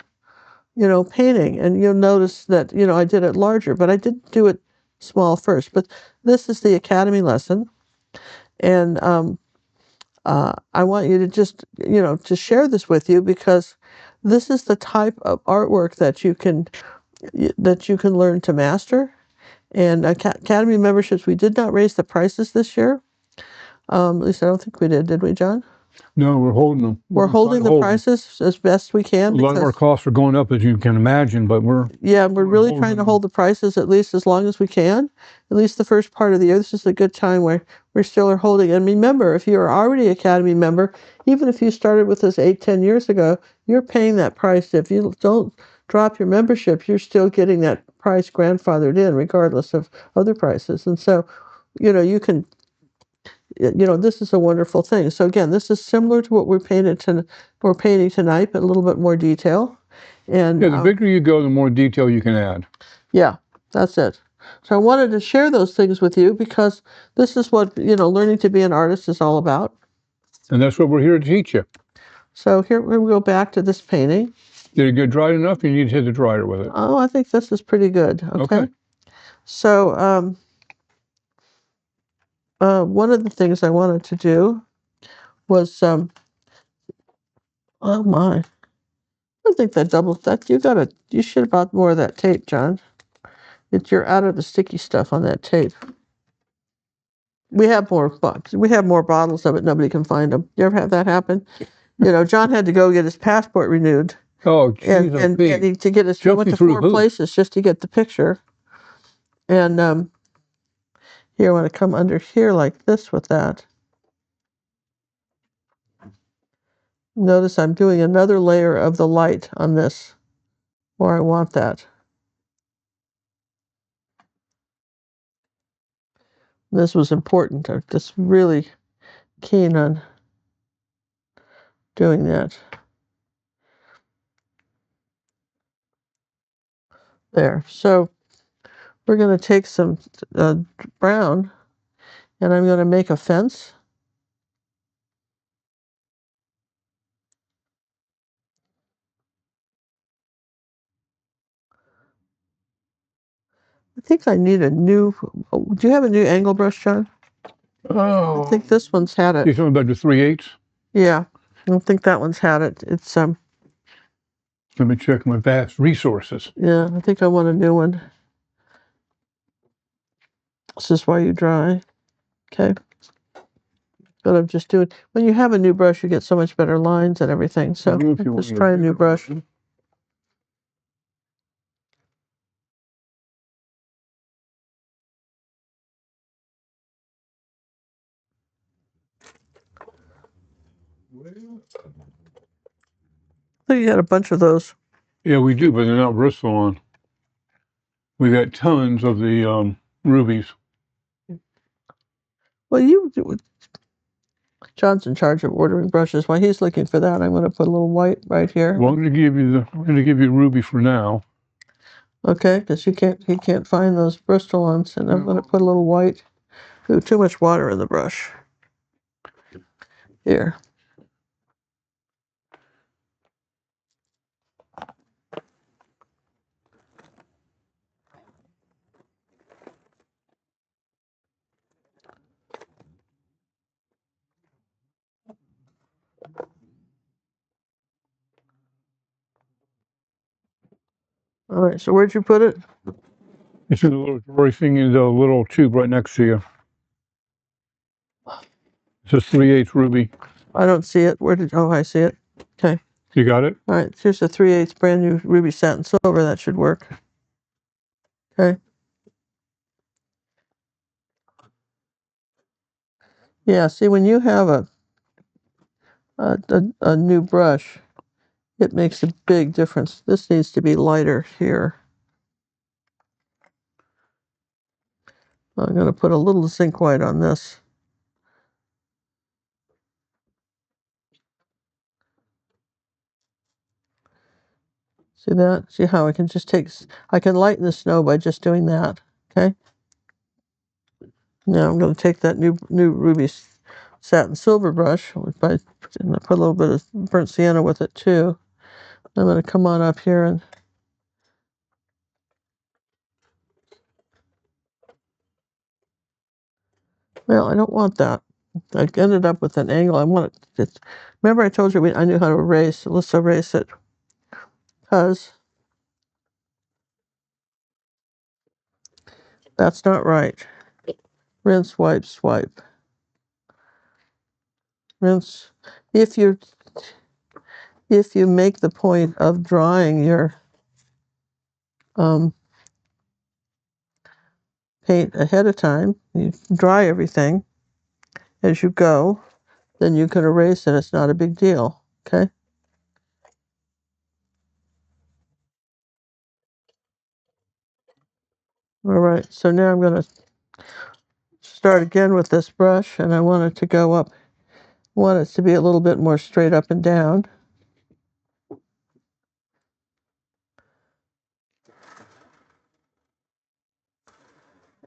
painting. And you'll notice that I did it larger, but I didn't do it small first. But this is the Academy lesson, and I want you to just to share this with you, because this is the type of artwork that you can learn to master. And Academy memberships, we did not raise the prices this year. At least I don't think we did we, John? No, we're holding them. We're holding the prices as best we can. A lot of our costs are going up, as you can imagine, but we're really trying to hold the prices at least as long as we can, at least the first part of the year. This is a good time where we still are holding. And remember, if you're already an Academy member, even if you started with us 8-10 years ago, you're paying that price. If you don't drop your membership, you're still getting that price grandfathered in regardless of other prices. And so, you can, this is a wonderful thing. So again, this is similar to what we're painting tonight, but a little bit more detail. And the bigger you go, the more detail you can add. Yeah, that's it. So I wanted to share those things with you, because this is what, learning to be an artist is all about. And that's what we're here to teach you. So here we go back to this painting. Did it get dried enough? You need to hit the dryer with it. Oh, I think this is pretty good. Okay. So one of the things I wanted to do was, oh my, I think that double, that you should have bought more of that tape, John. You're out of the sticky stuff on that tape. We have more bottles of it. Nobody can find them. You ever have that happen? John had to go get his passport renewed. Oh, geez, and to get his, he went to 4 places just to get the picture. And here, I want to come under here like this with that. Notice I'm doing another layer of the light on this, where I want that. This was important. I'm just really keen on doing that. There. So we're going to take some brown, and I'm going to make a fence. I think I need a new. Do you have a new angle brush, John? Oh. I think this one's had it. You're talking about the 3/8? Yeah. I don't think that one's had it. It's Let me check my vast resources. Yeah, I think I want a new one. This is why you dry. Okay. But I'm just doing, when you have a new brush, you get so much better lines and everything. So let's try a new brush. So you had a bunch of those. Yeah, we do, but they're not Bristol-on. We got tons of the rubies. Well, John's in charge of ordering brushes. While he's looking for that, I'm going to put a little white right here. Well, I'm going to give you ruby for now. Okay, because he can't find those Bristol-ons, and I'm going to put a little white. Ooh, too much water in the brush. Here. All right, so where'd you put it? It's in the little drawer thing in the little tube right next to you. It's a 3/8 ruby. I don't see it. Oh, I see it. Okay. You got it? All right, here's a 3/8 brand new ruby satin silver. That should work. Okay. Yeah, see, when you have a new brush, it makes a big difference. This needs to be lighter here. I'm going to put a little zinc white on this. See that? See how I can I can lighten the snow by just doing that, okay? Now I'm going to take that new ruby satin silver brush, and put a little bit of burnt sienna with it too. I'm going to come on up here and well, I don't want that. I ended up with an angle. I want it. Remember I told you I knew how to erase. So let's erase it. Because that's not right. Rinse, wipe, swipe. Rinse. If you make the point of drying your paint ahead of time, you dry everything as you go, then you can erase it. It's not a big deal. Okay. All right. So now I'm going to start again with this brush, and I want it to go up. I want it to be a little bit more straight up and down.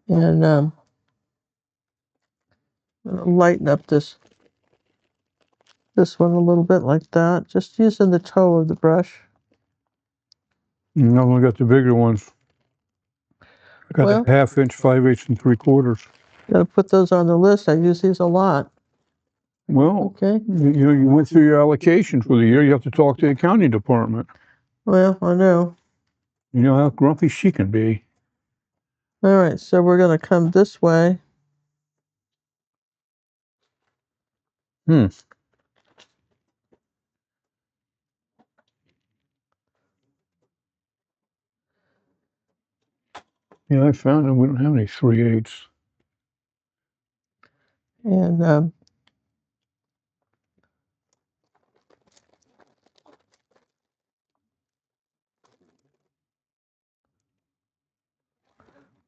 And lighten up this one a little bit like that, just using the toe of the brush. I've only got the bigger ones. I got a 1/2 inch, 5/8, and 3/4. Got to put those on the list. I use these a lot. Well, okay. You went through your allocation for the year. You have to talk to the accounting department. Well, I know. You know how grumpy she can be. All right, so we're going to come this way. Hmm. Yeah, I found them. We don't have any 3/8. And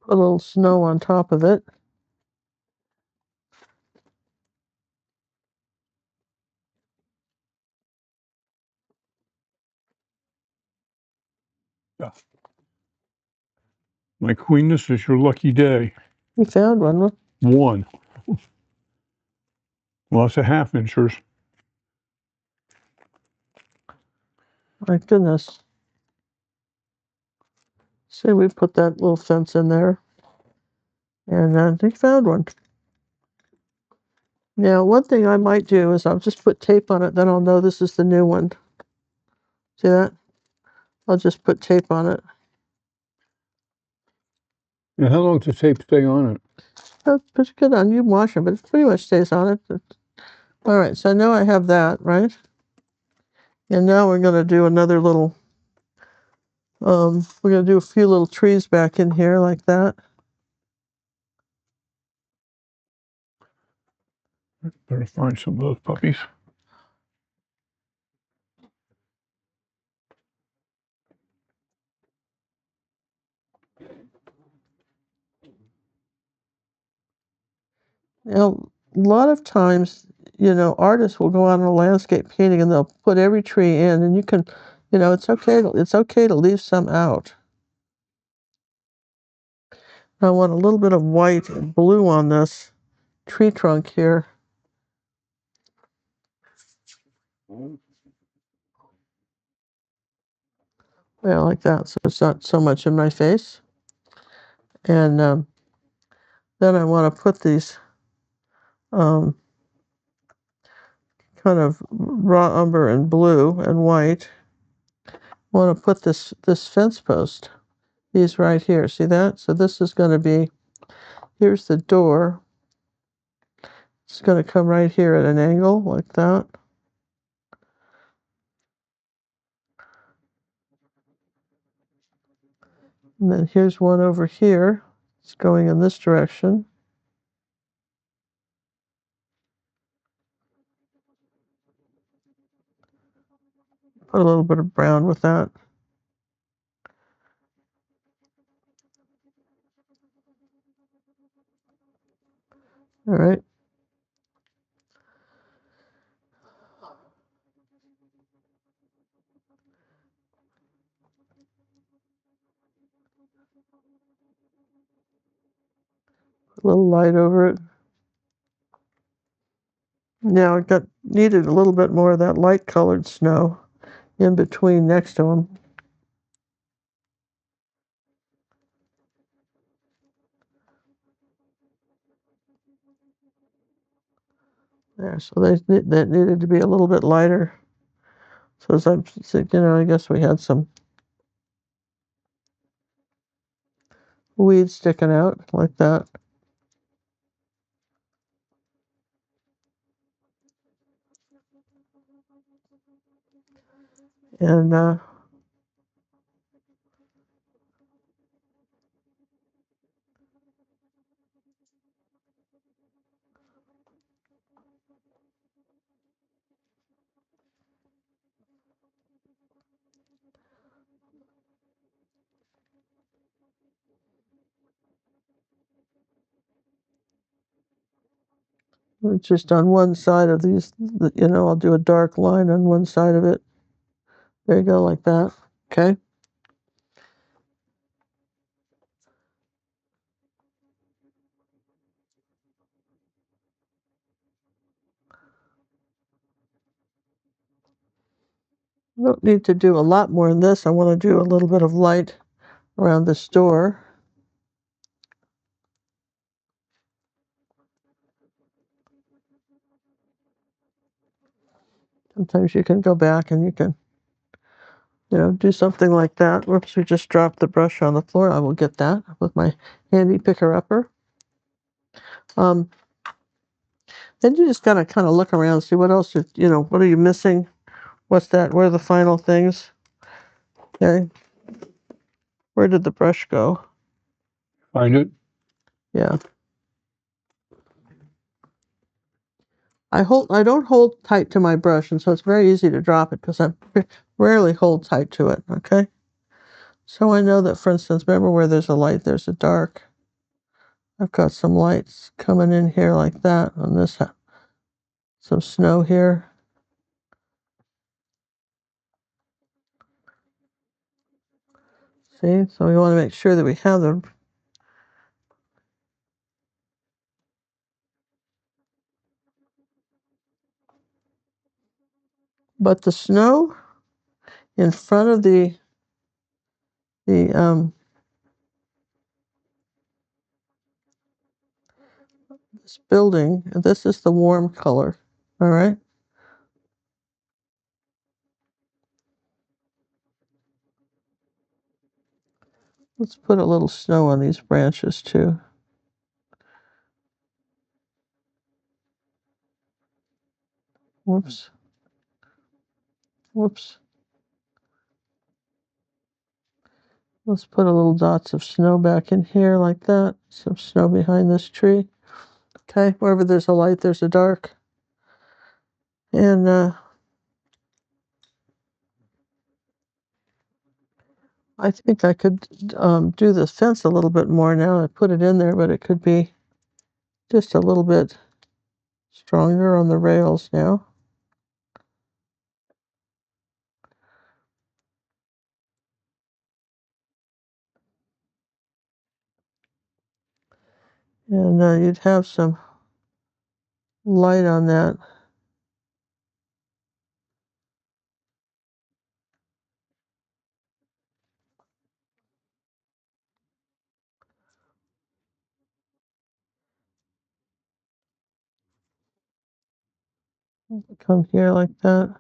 put a little snow on top of it. Yeah. My queen, this is your lucky day. You found one. Look. One. Lots of half inchers. My goodness. See, we put that little fence in there. And they found one. Now, one thing I might do is I'll just put tape on it. Then I'll know this is the new one. See that? I'll just put tape on it. And how long does the tape stay on it? That's pretty good on you wash it, but it pretty much stays on it. All right, so I know I have that, right? And now we're going to do another little, we're going to do a few little trees back in here like that. Better find some of those puppies. Now, a lot of times, artists will go out on a landscape painting and they'll put every tree in, and you can, it's okay to leave some out. I want a little bit of white and blue on this tree trunk here. Yeah, like that, so it's not so much in my face. And then I want to put these kind of raw umber and blue and white. I want to put this fence post, these right here. See that? So this is going to be, here's the door. It's going to come right here at an angle like that. And then here's one over here. It's going in this direction. Put a little bit of brown with that. All right. A little light over it. Now I needed a little bit more of that light colored snow in between next to them. There, so that needed to be a little bit lighter. So as I'm thinking, I guess we had some weeds sticking out like that. And just on one side of these, I'll do a dark line on one side of it. There you go, like that. Okay. I don't need to do a lot more in this. I want to do a little bit of light around this door. Sometimes you can go back and you can do something like that. Whoops, we just dropped the brush on the floor. I will get that with my handy picker-upper. Then you just gotta kind of look around, see what else, what are you missing? What's that? Where are the final things? Okay. Where did the brush go? Find it. Yeah. I don't hold tight to my brush, and so it's very easy to drop it because I rarely hold tight to it, okay? So I know that, for instance, remember where there's a light, there's a dark. I've got some lights coming in here like that on this, some snow here. See, so we want to make sure that we have them. But the snow in front of the this building, this is the warm color, all right? Let's put a little snow on these branches too. Whoops. Whoops. Let's put a little dots of snow back in here like that. Some snow behind this tree. Okay, wherever there's a light, there's a dark. And I think I could do the fence a little bit more now. I put it in there, but it could be just a little bit stronger on the rails now. And you'd have some light on that. Come here like that.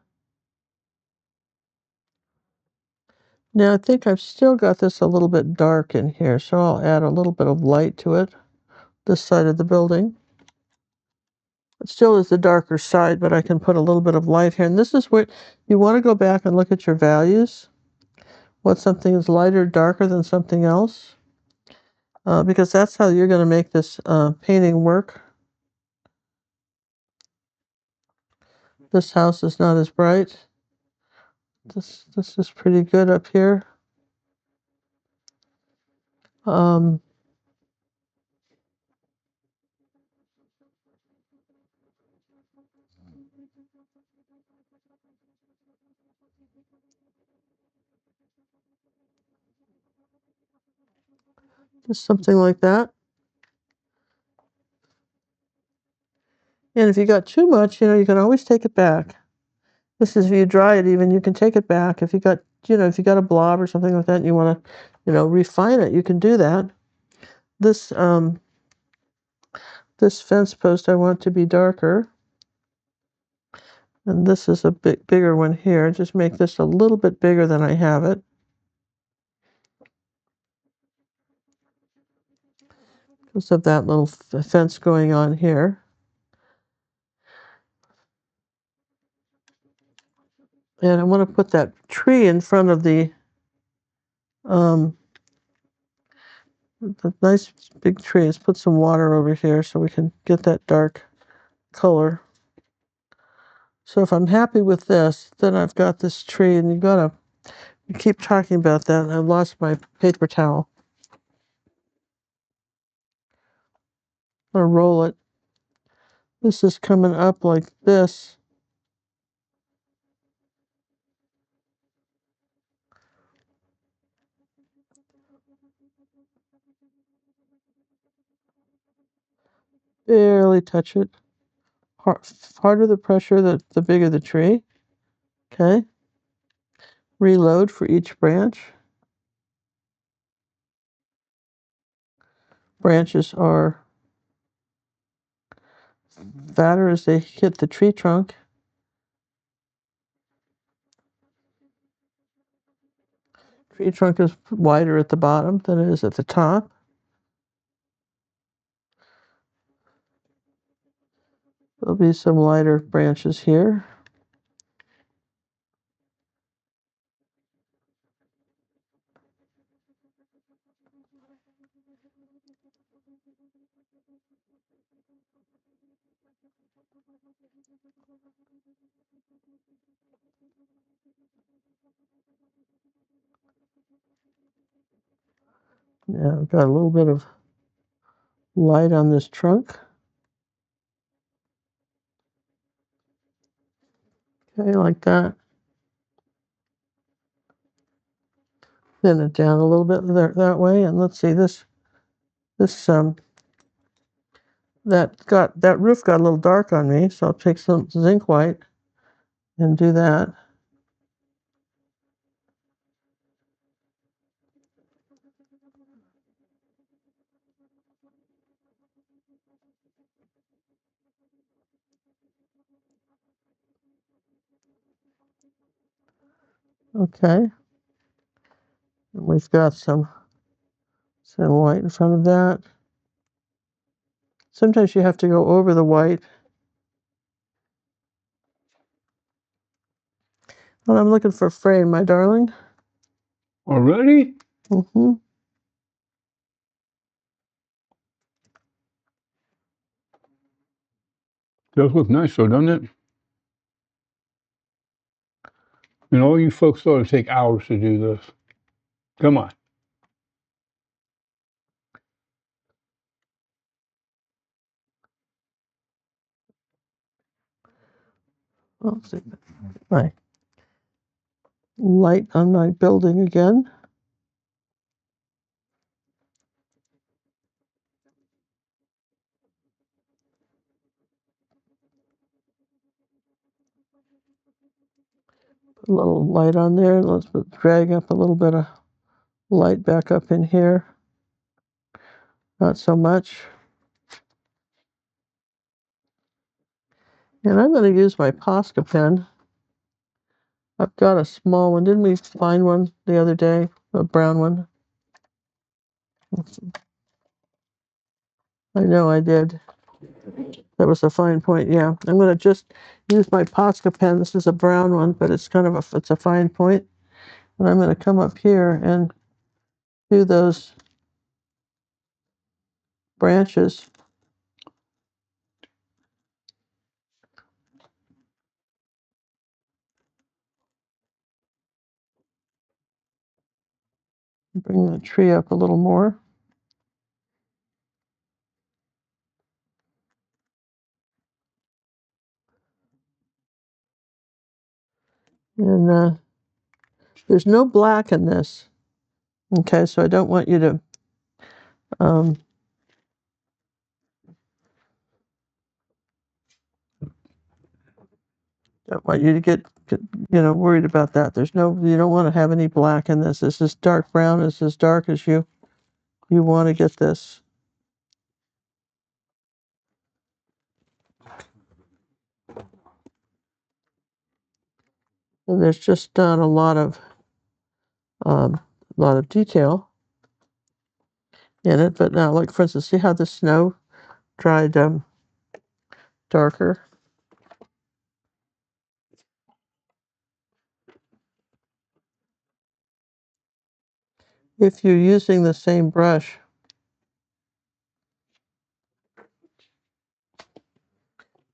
Now I think I've still got this a little bit dark in here, so I'll add a little bit of light to it, this side of the building. It still is the darker side, but I can put a little bit of light here. And this is where you want to go back and look at your values. What something is lighter, darker than something else. Because that's how you're going to make this painting work. This house is not as bright. This is pretty good up here. Just something like that. And if you got too much, you can always take it back. This is if you dry it even, you can take it back. If you got, if you got a blob or something like that and you want to, refine it, you can do that. This this fence post I want to be darker. And this is a bit bigger one here. Just make this a little bit bigger than I have it. Because of that little fence going on here. And I want to put that tree in front of the nice big tree. Let's put some water over here so we can get that dark color. So if I'm happy with this, then I've got this tree, and you keep talking about that. I've lost my paper towel. I'm gonna roll it. This is coming up like this. Barely touch it. Harder the pressure, the bigger the tree. Okay. Reload for each branch. Branches are fatter as they hit the tree trunk. Tree trunk is wider at the bottom than it is at the top. There'll be some lighter branches here. Yeah, I've got a little bit of light on this trunk. Okay, like that. Thin it down a little bit that way, and let's see that roof got a little dark on me, so I'll take some zinc white and do that. Okay. And we've got some white in front of that. Sometimes you have to go over the white. Well, I'm looking for a frame, my darling. Already? Mm-hmm. Does look nice though, doesn't it? And all you folks ought to take hours to do this. Come on. Let's see. My light on my building again. Put a little light on there. Let's drag up a little bit of light back up in here. Not so much. And I'm going to use my Posca pen. I've got a small one. Didn't we find one the other day? A brown one? I know I did. That was a fine point, yeah. I'm going to just use my Posca pen. This is a brown one, but it's kind of it's a fine point. And I'm going to come up here and do those branches. Bring the tree up a little more. And there's no black in this. Okay, so I don't want you to don't want you to get worried about that. You don't want to have any black in this. This is dark brown. It's as dark as you want to get this. And there's just not a lot of detail in it. But now, like for instance, see how the snow dried darker. If you're using the same brush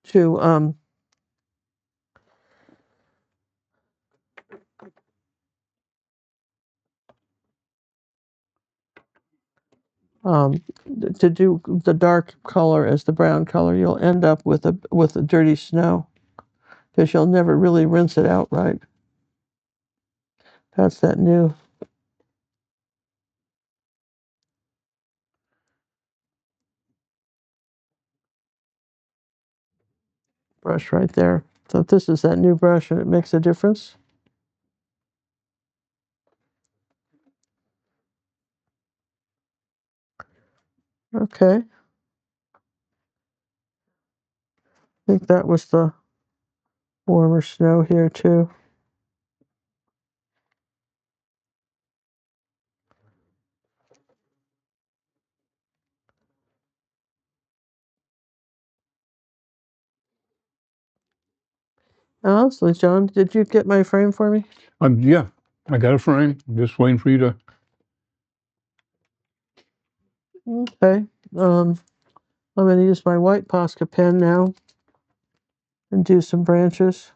to to do the dark color as the brown color, you'll end up with a dirty snow because you'll never really rinse it out right. That's that new brush right there. So if this is that new brush and it makes a difference. Okay. I think that was the warmer snow here too. Honestly, John, did you get my frame for me? Yeah, I got a frame. I'm just waiting for you to. Okay. I'm going to use my white Posca pen now and do some branches.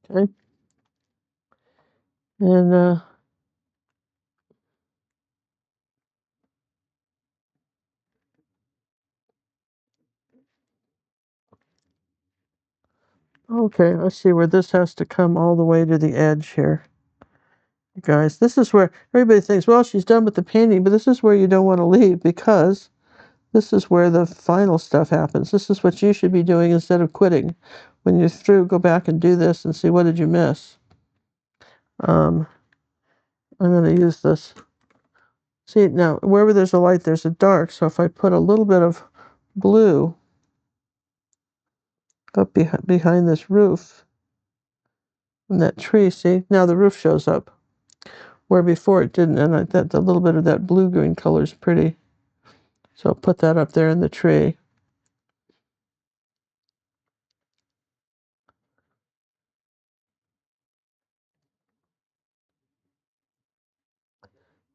Okay. And okay, let's see where this has to come all the way to the edge here. You guys, this is where everybody thinks, well, she's done with the painting, but this is where you don't want to leave because this is where the final stuff happens. This is what you should be doing instead of quitting. When you're through, go back and do this and see what did you miss. I'm going to use this. See, now, wherever there's a light, there's a dark. So if I put a little bit of blue up behind this roof and that tree, see, now the roof shows up where before it didn't. And that a little bit of that blue-green color is pretty. So I'll put that up there in the tree.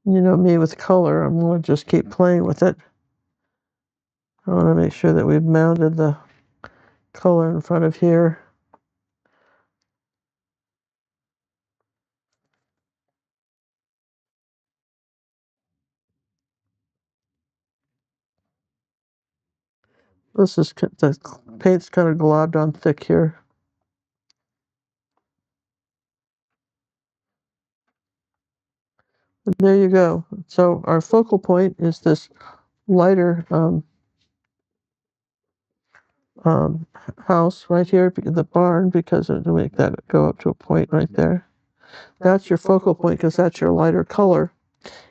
You know me with color, I'm going to just keep playing with it. I want to make sure that we've mounted the color in front of here. This is the paint's kind of globbed on thick here. And there you go. So our focal point is this lighter house right here, the barn, because it'll make that go up to a point right there. That's your focal point because that's your lighter color.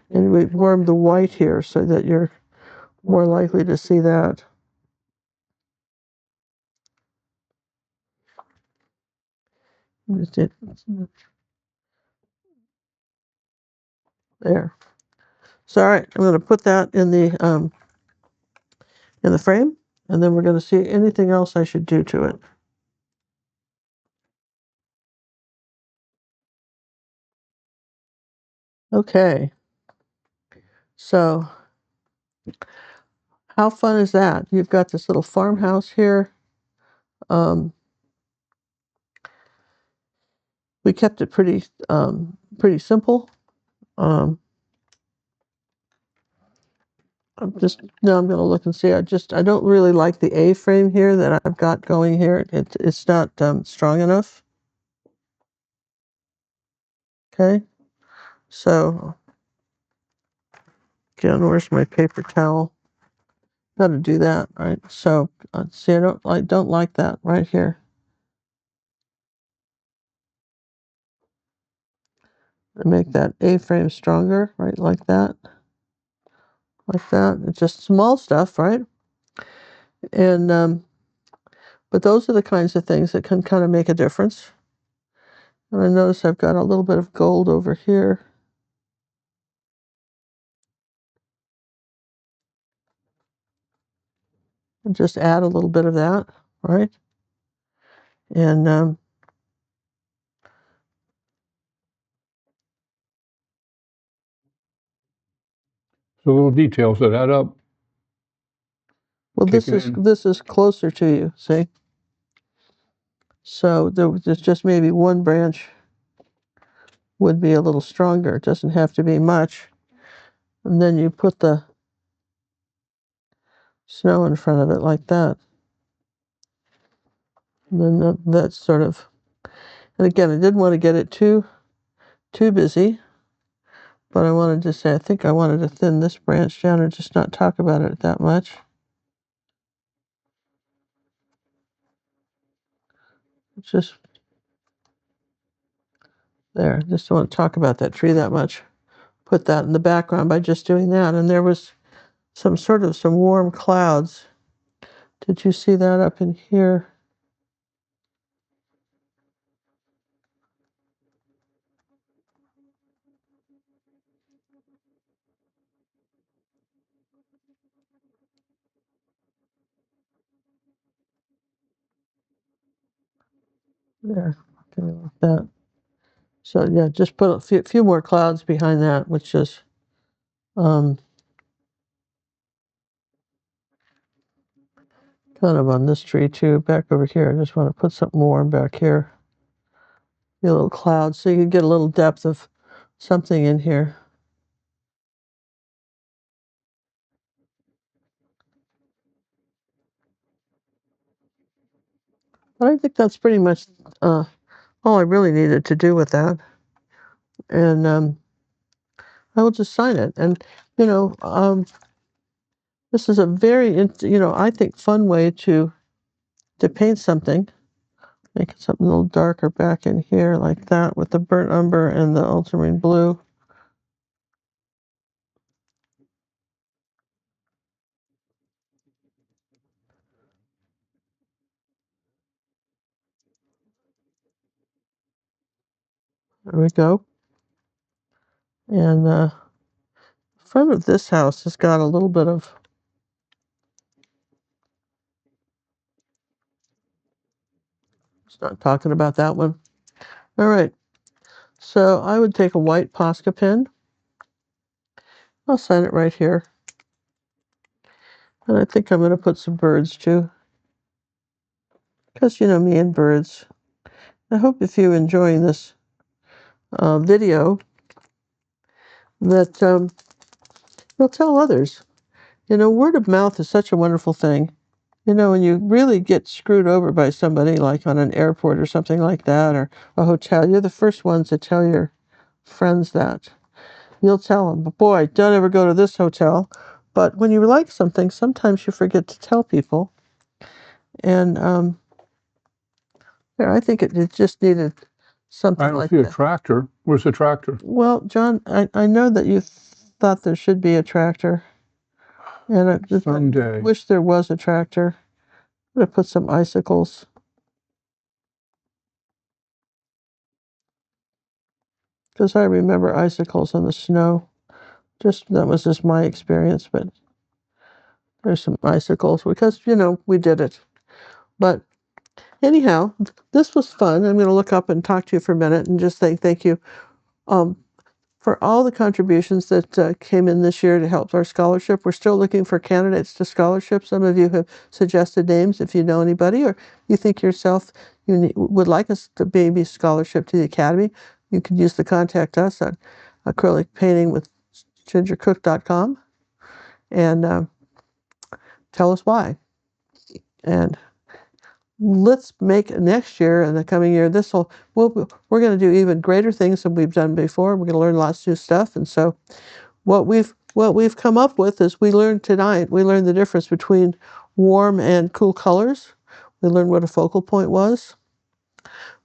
And we warmed the white here so that you're more likely to see that. There. So all right, I'm going to put that in the frame, and then we're going to see anything else I should do to it. Okay. So how fun is that? You've got this little farmhouse here. We kept it pretty simple. I'm I'm going to look and see. I don't really like the A-frame here that I've got going here. It's not strong enough. Okay. So again, where's my paper towel? Got to do that, right? So see, I don't like that right here. Make that A-frame stronger, right? Like that. Like that. It's just small stuff, right? And but those are the kinds of things that can kind of make a difference. And I notice I've got a little bit of gold over here. And just add a little bit of that, right? And So little details that add up. well, this is closer to you, see? So there's just maybe one branch would be a little stronger. It doesn't have to be much. And then you put the snow in front of it like that. And then that's sort of, and again, I didn't want to get it too busy, but I wanted to say, I think I wanted to thin this branch down and just not talk about it that much. Just there, just don't want to talk about that tree that much. Put that in the background by just doing that. And there was some warm clouds. Did you see that up in here? There, okay, like that. So yeah, just put a few more clouds behind that, which is kind of on this tree too. Back over here, I just want to put something warm back here. A little cloud, so you can get a little depth of something in here. But I think that's pretty much all I really needed to do with that. And I will just sign it. And this is a very I think fun way to paint something. Make it something a little darker back in here like that with the burnt umber and the ultramarine blue. There we go. And the front of this house has got a little bit of not talking about that one. All right. So I would take a white Posca pen. I'll sign it right here. And I think I'm going to put some birds too. Because, me and birds. I hope if you're enjoying this video that you'll tell others. Word of mouth is such a wonderful thing. When you really get screwed over by somebody, like on an airport or something like that, or a hotel, you're the first ones to tell your friends that. You'll tell them, but boy, don't ever go to this hotel. But when you like something, sometimes you forget to tell people. And I think it just needed something I don't like see a that. tractor. Where's the tractor? Well, John, I know that you thought there should be a tractor. And I wish there was a tractor. I'm going to put some icicles. Because I remember icicles in the snow. That was just my experience, but there's some icicles because, we did it. But anyhow, this was fun. I'm going to look up and talk to you for a minute and just say thank you for all the contributions that came in this year to help our scholarship. We're still looking for candidates to scholarship. Some of you have suggested names if you know anybody or you think yourself would like us to maybe scholarship to the Academy. You can use the contact us at acrylicpaintingwithgingercook.com and tell us why. And let's make next year and the coming year, we're going to do even greater things than we've done before. We're going to learn lots of new stuff. And so what we've come up with is we learned the difference between warm and cool colors. We learned what a focal point was.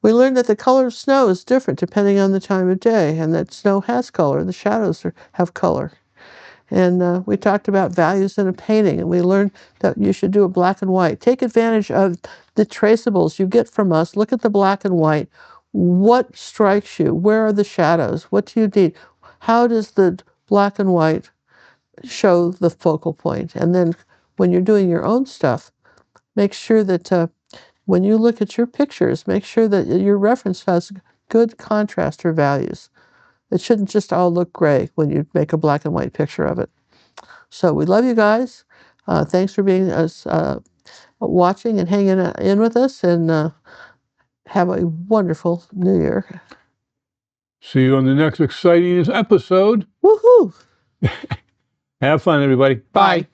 We learned that the color of snow is different depending on the time of day, and that snow has color. The shadows have color. And we talked about values in a painting, and we learned that you should do a black and white. Take advantage of the traceables you get from us. Look at the black and white. What strikes you? Where are the shadows? What do you need? How does the black and white show the focal point? And then when you're doing your own stuff, make sure that when you look at your pictures, make sure that your reference has good contrast or values. It shouldn't just all look gray when you make a black and white picture of it. So we love you guys. Thanks for being watching and hanging in with us, and have a wonderful New Year. See you on the next exciting episode. Woohoo! Have fun, everybody. Bye.